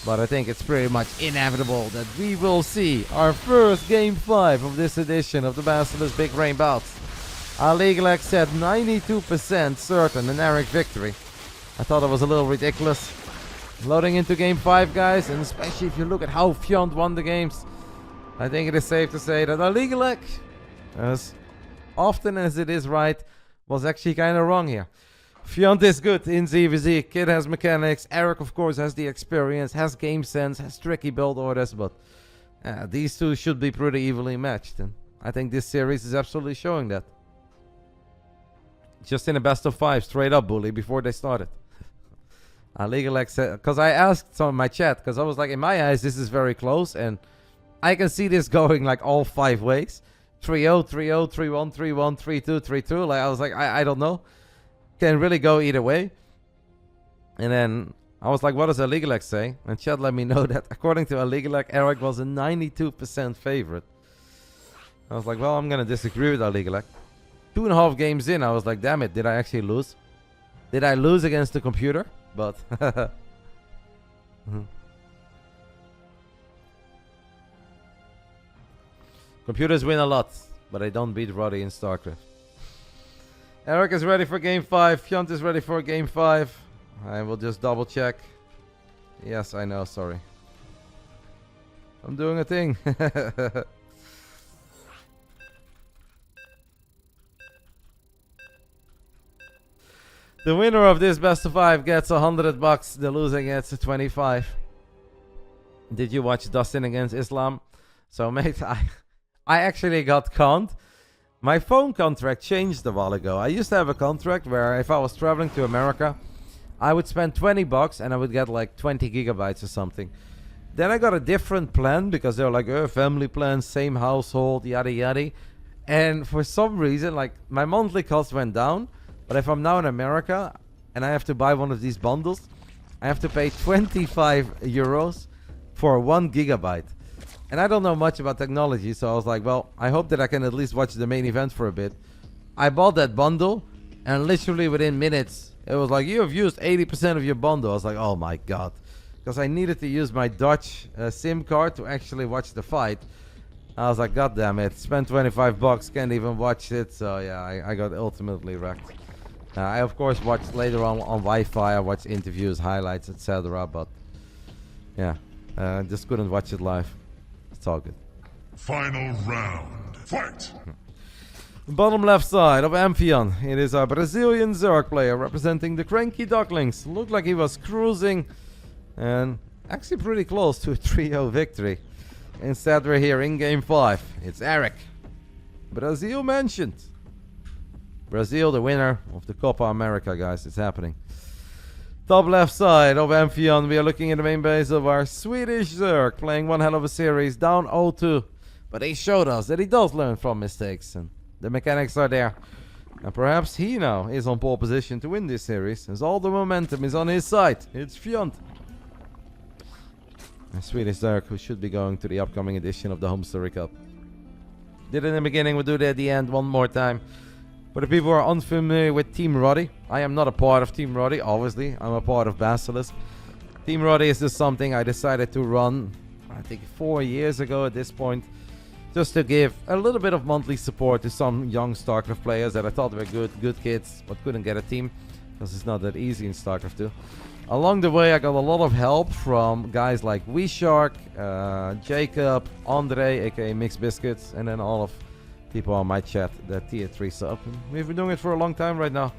But I think it's pretty much inevitable that we will see our first Game 5 of this edition of the BASILISK Big Brain Bouts. Our Legalek said 92% certain an Erik victory. I thought it was a little ridiculous. Loading into Game 5, guys, and especially if you look at how Fjant won the games, I think it is safe to say that our Legalek, as often as it is right, was actually kind of wrong here. Fjant is good in ZVZ. Kid has mechanics. Erik, of course, has the experience, has game sense, has tricky build orders, but these two should be pretty evenly matched. And I think this series is absolutely showing that. Just in a best of 5, straight up bully before they started. Legalek said, because I asked some in my chat, because I was like, in my eyes, this is very close, and I can see this going like all 5 ways. 3-0, 3-0, 3-1, 3-1, 3-2, 3-2. Like I was like, I don't know. Can really go either way. And then I was like, what does Legalek say? And chat let me know that according to Legalek, Erik was a 92% favorite. I was like, well, I'm gonna disagree with Legalek. 2.5 games in, I was like, damn it, did I actually lose? Did I lose against the computer? But computers win a lot, but they don't beat Roddy in Starcraft. Erik is ready for Game 5. Fjant is ready for Game 5. I will just double check. Yes, I know, sorry. I'm doing a thing. The winner of this best of 5 gets $100. The loser gets 25. Did you watch Dustin against Islam? So, mate, I actually got conned. My phone contract changed a while ago. I used to have a contract where if I was traveling to America, I would spend $20 and I would get like 20 gigabytes or something. Then I got a different plan because they were like, family plan, same household, yada yada. And for some reason, like my monthly cost went down. But if I'm now in America and I have to buy one of these bundles, I have to pay 25 euros for 1 gigabyte. And I don't know much about technology, so I was like, well, I hope that I can at least watch the main event for a bit. I bought that bundle, and literally within minutes, it was like, you have used 80% of your bundle. I was like, oh my god. Because I needed to use my Dutch SIM card to actually watch the fight. I was like, god damn it, spent 25 bucks, can't even watch it. So yeah, I got ultimately wrecked. I of course watched later on Wi-Fi, I watched interviews, highlights, etc. But yeah, just couldn't watch it live. It's all good. Final round. Fight! Bottom left side of Amphion. It is a Brazilian Zerg player representing the Cranky Ducklings. Looked like he was cruising and actually pretty close to a 3-0 victory. Instead we're here in Game 5. It's Erik. Brazil mentioned. Brazil the winner of the Copa America, guys. It's happening. Top left side of Amphion, we are looking at the main base of our Swedish Zerg, playing one hell of a series, down 0-2. But he showed us that he does learn from mistakes, and the mechanics are there. And perhaps he now is on pole position to win this series, as all the momentum is on his side. It's Fjant. A Swedish Zerg who should be going to the upcoming edition of the Home Story Cup. Did it in the beginning, we'll do it at the end one more time. For the people who are unfamiliar with Team Roddy, I am not a part of Team Roddy, obviously. I'm a part of Basilisk. Team Roddy is just something I decided to run, I think 4 years ago at this point. Just to give a little bit of monthly support to some young StarCraft players that I thought were good kids, but couldn't get a team. Because it's not that easy in StarCraft 2. Along the way, I got a lot of help from guys like WeShark, Jacob, Andre, aka Mixed Biscuits, and then all of people on my chat that tier 3 sub. We've been doing it for a long time right now.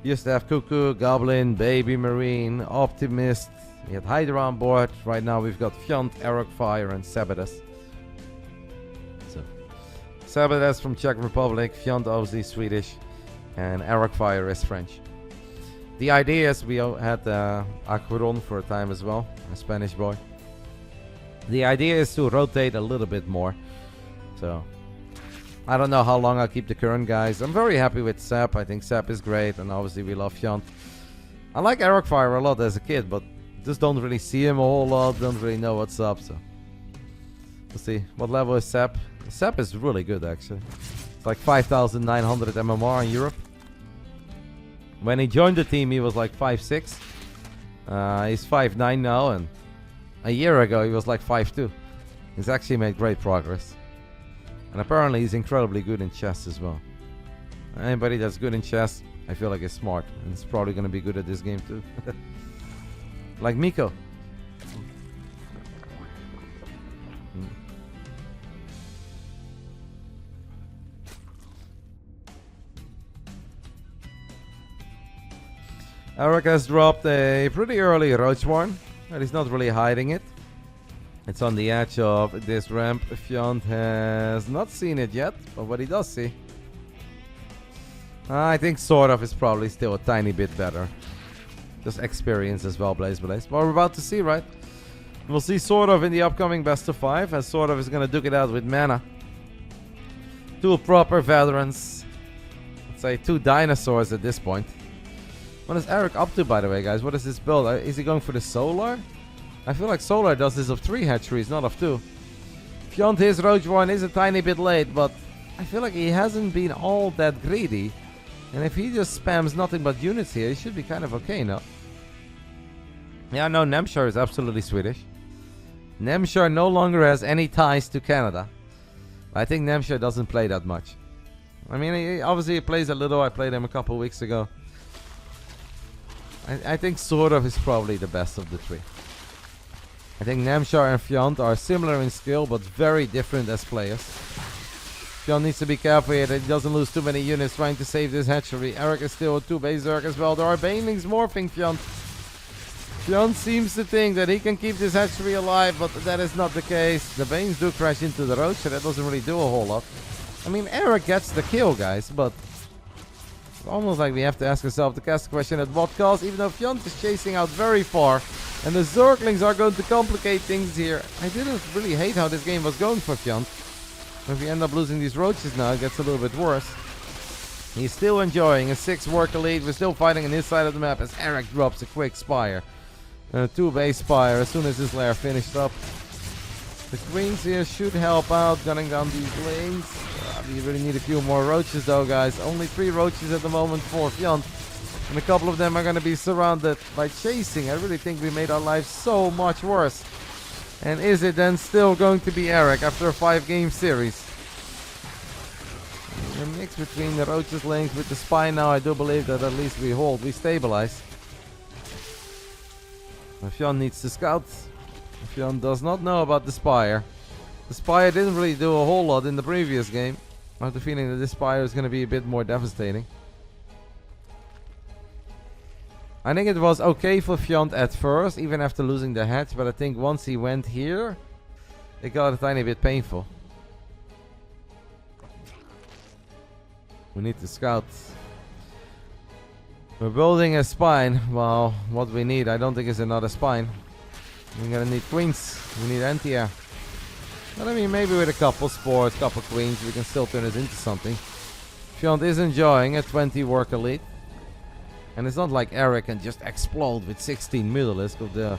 We used to have Cuckoo, Goblin, Baby Marine, Optimist. We had Hydra on board. Right now we've got Fjant, Erik Fire, and Sabadas. Sabadas from Czech Republic, Fjant obviously Swedish, and Erik Fire is French. The idea is we had Acuron for a time as well, a Spanish boy. The idea is to rotate a little bit more. So, I don't know how long I'll keep the current guys. I'm very happy with Sap. I think Sap is great, and obviously we love Fjant. I like Erik Fire a lot as a kid, but just don't really see him a whole lot, don't really know what's up, so. Let's see, what level is Sap? Sap is really good actually. It's like 5,900 MMR in Europe. When he joined the team he was like 5'6". He's 5'9" now, and a year ago he was like 5'2". He's actually made great progress. And apparently he's incredibly good in chess as well. Anybody that's good in chess, I feel like is smart. And is probably going to be good at this game too. Like Miko. Erik has dropped a pretty early Roachborn, but he's not really hiding it. It's on the edge of this ramp. Fjant has not seen it yet, but what he does see, I think sort of is probably still a tiny bit better. Just experience as well, Blaze. What we're about to see, right? We'll see sort of in the upcoming best of 5, as sort of is going to duke it out with Mana. 2 proper veterans. Let's say 2 dinosaurs at this point. What is Erik up to, by the way, guys? What is this build? Is he going for the Solar? I feel like Solar does this of 3 hatcheries, not of 2. Fjant, his Roachborn is a tiny bit late, but I feel like he hasn't been all that greedy. And if he just spams nothing but units here, he should be kind of okay now. Yeah, no, Nemshar is absolutely Swedish. Nemshar no longer has any ties to Canada. I think Nemshar doesn't play that much. I mean, he plays a little. I played him a couple weeks ago. I think sort of is probably the best of the 3. I think Nemshar and Fjant are similar in skill, but very different as players. Fjant needs to be careful here that he doesn't lose too many units trying to save this hatchery. Erik is still a 2-base Zerg as well. There are Banelings morphing Fjant. Fjant seems to think that he can keep this hatchery alive, but that is not the case. The Banes do crash into the Roach, so that doesn't really do a whole lot. I mean, Erik gets the kill, guys, but it's almost like we have to ask ourselves the question at what cost, even though Fjant is chasing out very far. And the Zerglings are going to complicate things here. I didn't really hate how this game was going for Fjant. If we end up losing these roaches now, it gets a little bit worse. He's still enjoying a 6 worker lead. We're still fighting on his side of the map as Erik drops a quick Spire. And a 2-base Spire as soon as his lair finished up. The Queens here should help out, gunning down these lanes. We really need a few more roaches though, guys. Only 3 roaches at the moment for Fjant. And a couple of them are going to be surrounded by chasing. I really think we made our lives so much worse. And is it then still going to be Erik after a 5-game series? A mix between the roaches lanes with the spy now. I do believe that at least we stabilize. Fjant needs to scout. Fjant does not know about the Spire. The Spire didn't really do a whole lot in the previous game. I have the feeling that this Spire is going to be a bit more devastating. I think it was okay for Fjant at first, even after losing the hatch, but I think once he went here, it got a tiny bit painful. We need to scout. We're building a spine. Well, what we need, I don't think is another spine. We're gonna need queens. We need anti-air. But I mean, maybe with a couple spores, couple queens, we can still turn it into something. Fjant is enjoying a 20 worker lead. And it's not like Erik can just explode with 16 Mutalisk of the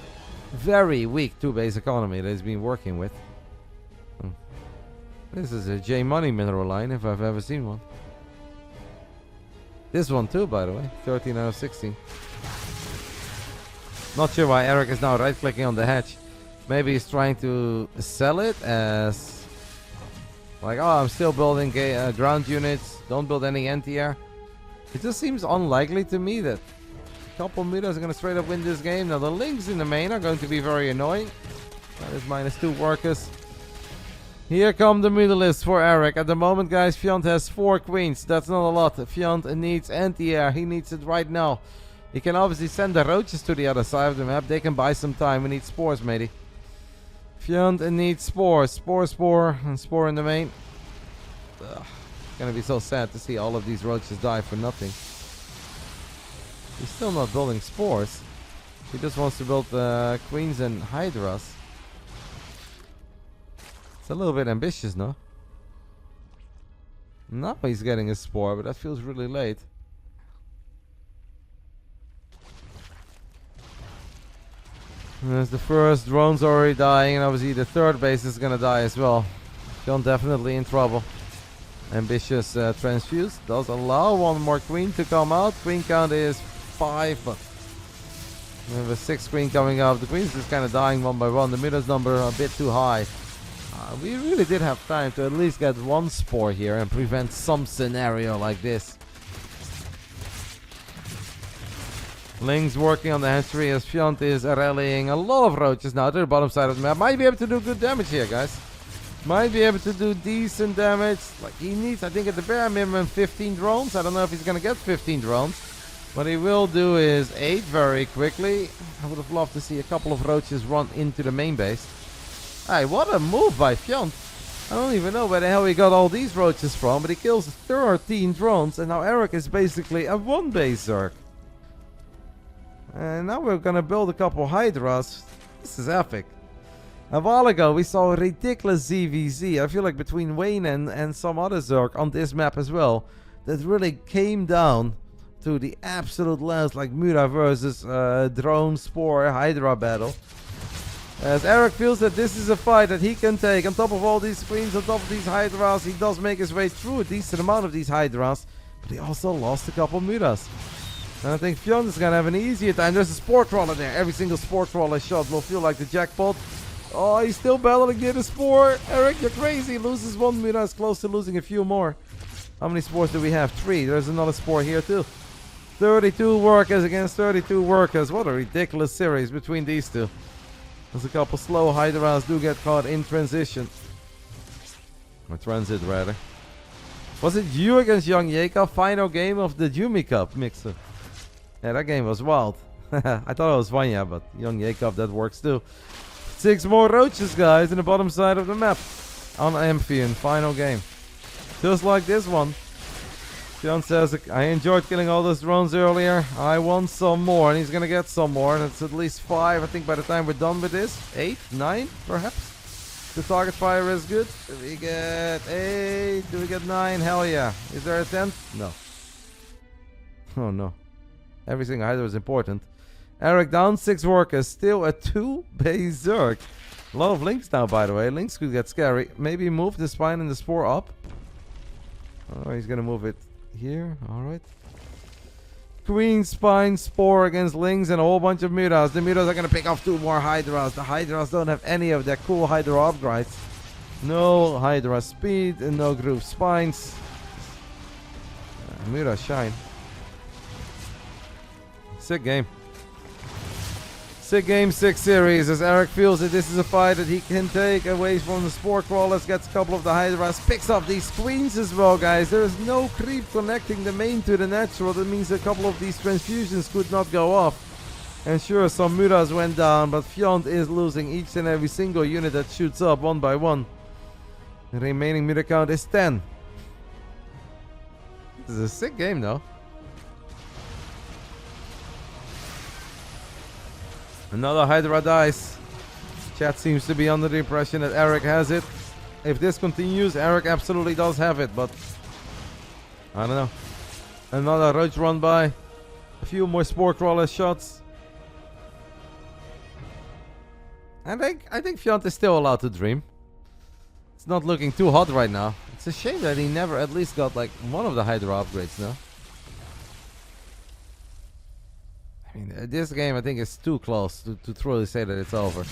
very weak 2-base economy that he's been working with. This is a J Money mineral line if I've ever seen one. This one too, by the way. 13 out of 16. Not sure why Erik is now right-clicking on the hatch. Maybe he's trying to sell it as like, oh, I'm still building ground units. Don't build any anti-air. It just seems unlikely to me that a couple meters are going to straight up win this game. Now the links in the main are going to be very annoying. That is -2 workers. Here come the Mutalisks for Erik. At the moment, guys, Fjant has 4 queens. That's not a lot. Fjant needs anti-air. He needs it right now. He can obviously send the roaches to the other side of the map. They can buy some time. We need spores, matey. Fjant needs spores. Spore, and spore in the main. Ugh. It's gonna be so sad to see all of these roaches die for nothing. He's still not building spores. He just wants to build queens and hydras. It's a little bit ambitious, no? Now he's getting a spore, but that feels really late. There's the first drone's already dying, and obviously the third base is gonna die as well. Fjant definitely in trouble. Ambitious transfuse does allow one more queen to come out. Queen count is 5, but we have a 6th queen coming out. The queen's just kind of dying one by one. The middle's number a bit too high. We really did have time to at least get one spore here and prevent some scenario like this. Ling's working on the hatchery as Fjant is rallying a lot of roaches now to the bottom side of the map. Might be able to do good damage here, guys. Might be able to do decent damage. Like, he needs, I think, at the bare minimum 15 drones. I don't know if he's going to get 15 drones. What he will do is 8 very quickly. I would have loved to see a couple of roaches run into the main base. Hey, what a move by Fjant. I don't even know where the hell he got all these roaches from, but he kills 13 drones, and now Erik is basically a 1-base Zerg. And now we're gonna build a couple hydras. This is epic. A while ago we saw a ridiculous ZVZ. I feel like between Wayne and some other Zerg on this map as well, that really came down to the absolute last, like Mura versus drone spore hydra battle. As Erik feels that this is a fight that he can take. On top of all these queens, on top of these hydras, he does make his way through a decent amount of these hydras, but he also lost a couple Muras. And I think Fjant is gonna have an easier time. There's a spore crawler there. Every single spore crawler shot will feel like the jackpot. Oh, he's still battling to get a spore. Erik, you're crazy. Loses 1 Mura, is close to losing a few more. How many spores do we have? 3. There's another spore here too. 32 workers against 32 workers. What a ridiculous series between these two. There's a couple slow hydras do get caught in transition. Or transit, rather. Was it you against Young Jacob? Final game of the Jumi Cup mixer. Yeah, that game was wild. I thought it was Vanya, but Young Jacob, that works too. 6 more roaches, guys, in the bottom side of the map. On Amphion, final game. Just like this one. Fjant says, I enjoyed killing all those drones earlier. I want some more, and he's gonna get some more. And it's at least 5, I think, by the time we're done with this. 8, 9, perhaps? The target fire is good. Do we get 8? Do we get 9? Hell yeah. Is there a 10th? No. Oh no. Every single hider is important. Erik down 6 workers. Still a 2-base Zerg. A lot of links now, by the way. Links could get scary. Maybe move the spine and the spore up. Oh, he's gonna move it here. Alright. Queen, spine, spore against Lings and a whole bunch of Muras. The Muras are gonna pick off 2 more Hydras. The Hydras don't have any of their cool Hydra upgrades. No Hydra speed and no groove spines. Muras shine. Sick game. Sick game, sick series, as Erik feels that this is a fight that he can take away from the spore crawlers, gets a couple of the hydras, picks up these queens as well, guys. There is no creep connecting the main to the natural. That means a couple of these transfusions could not go off. And sure, some Muras went down, but Fjant is losing each and every single unit that shoots up one by one. The remaining Mura count is 10. This is a sick game though. Another Hydra dies. Chat seems to be under the impression that Erik has it. If this continues, Erik absolutely does have it, but I don't know. Another roach run by. A few more spore crawler shots. I think Fjant is still allowed to dream. It's not looking too hot right now. It's a shame that he never at least got like one of the Hydra upgrades, no? I mean, this game I think is too close to truly say that it's over.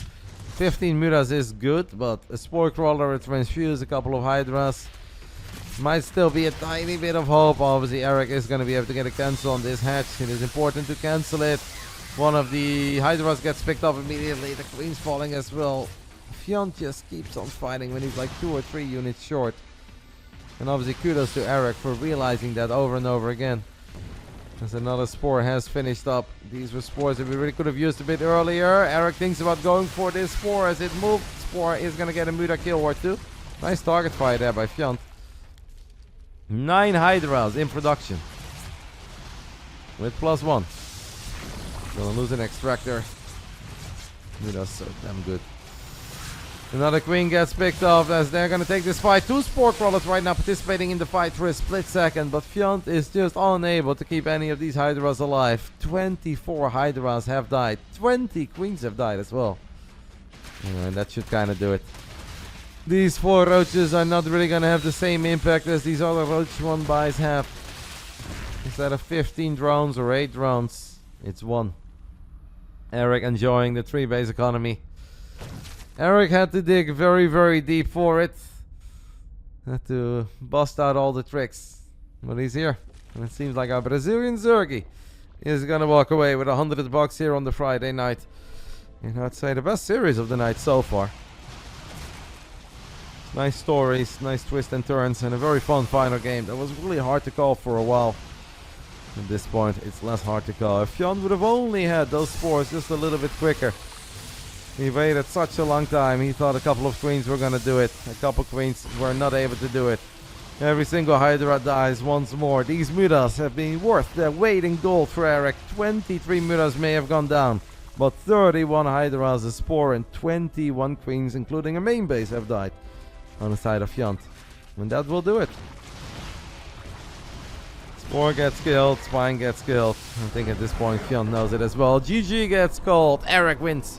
15 mutas is good, but a spore crawler, a transfuse, a couple of Hydras. Might still be a tiny bit of hope. Obviously, Erik is going to be able to get a cancel on this hatch. It is important to cancel it. One of the Hydras gets picked up immediately. The Queen's falling as well. Fjant just keeps on fighting when he's like 2 or 3 units short. And obviously kudos to Erik for realizing that over and over again. As another spore has finished up. These were spores that we really could have used a bit earlier. Erik thinks about going for this spore as it moved. Spore is going to get a muta kill or 2. Nice target fire there by Fjant. 9 Hydras in production. With +1. Gonna lose an extractor. That's so damn good. Another queen gets picked off as they're gonna take this fight. 2 spore crawlers right now participating in the fight for a split second, but Fjant is just unable to keep any of these Hydras alive. 24 Hydras have died. 20 queens have died as well. And that should kind of do it. These 4 roaches are not really gonna have the same impact as these other roach one buys have. Instead of 15 drones or 8 drones, it's 1. Erik enjoying the 3 base economy. Erik had to dig very, very deep for it. Had to bust out all the tricks. But he's here. And it seems like our Brazilian Zergy is gonna walk away with $100 here on the Friday night. And I'd say the best series of the night so far. Nice stories, nice twists and turns, and a very fun final game that was really hard to call for a while. At this point, it's less hard to call. If Fjant would have only had those spores just a little bit quicker. He waited such a long time. He thought a couple of queens were going to do it. A couple queens were not able to do it. Every single Hydra dies once more. These mutas have been worth their weight in gold for Erik. 23 mutas may have gone down, but 31 Hydras, a spore, and 21 queens, including a main base, have died on the side of Fjant. And that will do it. Spore gets killed, Spine gets killed. I think at this point Fjant knows it as well. GG gets called. Erik wins.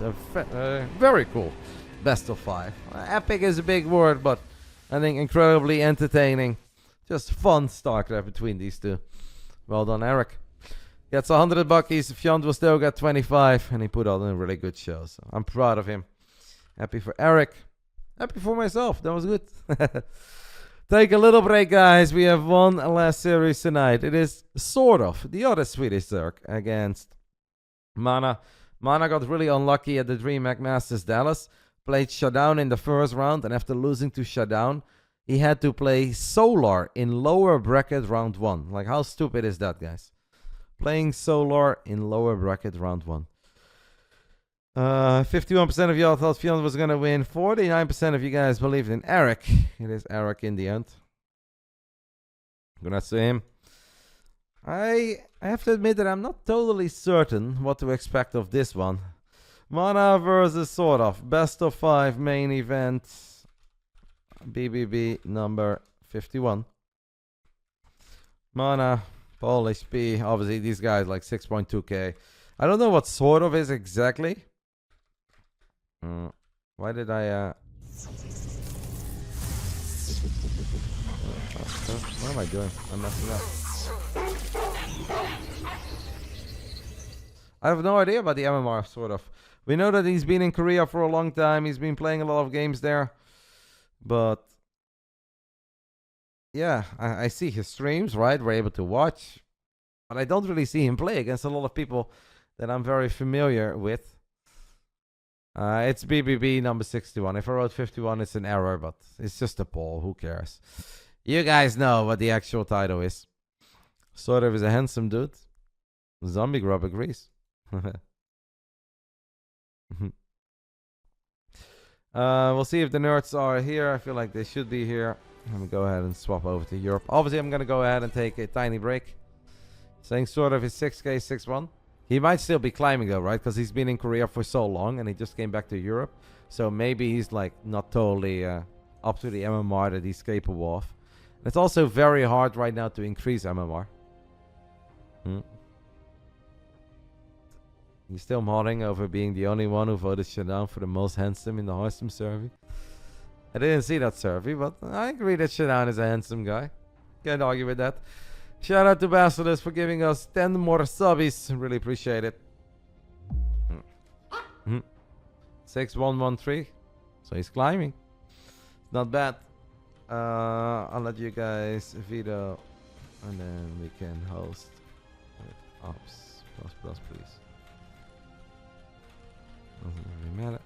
Very cool. Best of 5. Epic is a big word, but I think incredibly entertaining. Just fun Starcraft between these two. Well done, Erik. Gets 100 buckies. Fjant will still get 25, and he put on a really good show. So I'm proud of him. Happy for Erik. Happy for myself. That was good. Take a little break, guys. We have one last series tonight. It is sort of the other Swedish Zerg against Mana. Mana got really unlucky at the DreamHack Masters Dallas. Played Shutdown in the first round, and after losing to Shutdown, he had to play Solar in lower bracket round 1. Like, how stupid is that, guys? Playing Solar in lower bracket round 1. 51% of y'all thought Fjant was going to win. 49% of you guys believed in Erik. It is Erik in the end. Congrats to him. I have to admit that I'm not totally certain what to expect of this one. Mana versus sort of. Best of 5 main event. BBB number 51. Mana, Polish P. Obviously, these guys like 6.2k. I don't know what sort of is exactly. Why did I what am I doing? I'm messing up. I have no idea about the MMR, sort of. We know that he's been in Korea for a long time. He's been playing a lot of games there. But yeah, I see his streams, right? We're able to watch. But I don't really see him play against a lot of people that I'm very familiar with. It's BBB number 61. If I wrote 51, it's an error, but it's just a poll. Who cares? You guys know what the actual title is. Sort of is a handsome dude. Zombie Grub agrees. We'll see if the nerds are here. I feel like they should be here. Let me go ahead and swap over to Europe. Obviously, I'm going to go ahead and take a tiny break. Saying sort of is 6k, 6-1. He might still be climbing though, right? Because he's been in Korea for so long and he just came back to Europe. So maybe he's like not totally up to the MMR that he's capable of. It's also very hard right now to increase MMR. He's still modding over being the only one who voted Showdown for the most handsome in the Hearthstone survey. I didn't see that survey, but I agree that Showdown is a handsome guy. Can't argue with that. Shout out to BASILISK for giving us 10 more subbies. Really appreciate it. 6113. So he's climbing. Not bad. I'll let you guys veto. And then we can host with ops. Plus, please. Doesn't really matter.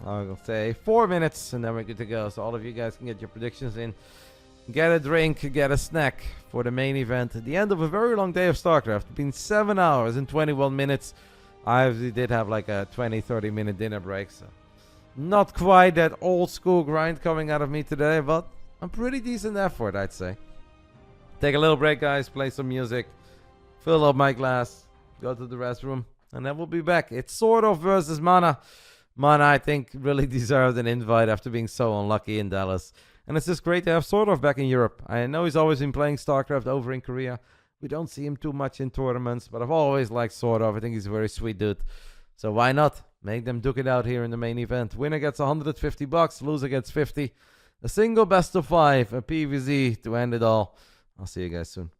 I'll say 4 minutes and then we're good to go. So all of you guys can get your predictions in. Get a drink, get a snack for the main event. At the end of a very long day of StarCraft. It's been 7 hours and 21 minutes. I did have like a 20-30 minute dinner break. So not quite that old school grind coming out of me today, but a pretty decent effort, I'd say. Take a little break, guys. Play some music. Fill up my glass. Go to the restroom. And then we'll be back. It's sort of versus Mana. Mana, I think, really deserved an invite after being so unlucky in Dallas. And it's just great to have sort of back in Europe. I know he's always been playing StarCraft over in Korea. We don't see him too much in tournaments, but I've always liked sort of. I think he's a very sweet dude. So why not? Make them duke it out here in the main event. Winner gets $150, loser gets 50. A single best of 5, a PVZ to end it all. I'll see you guys soon.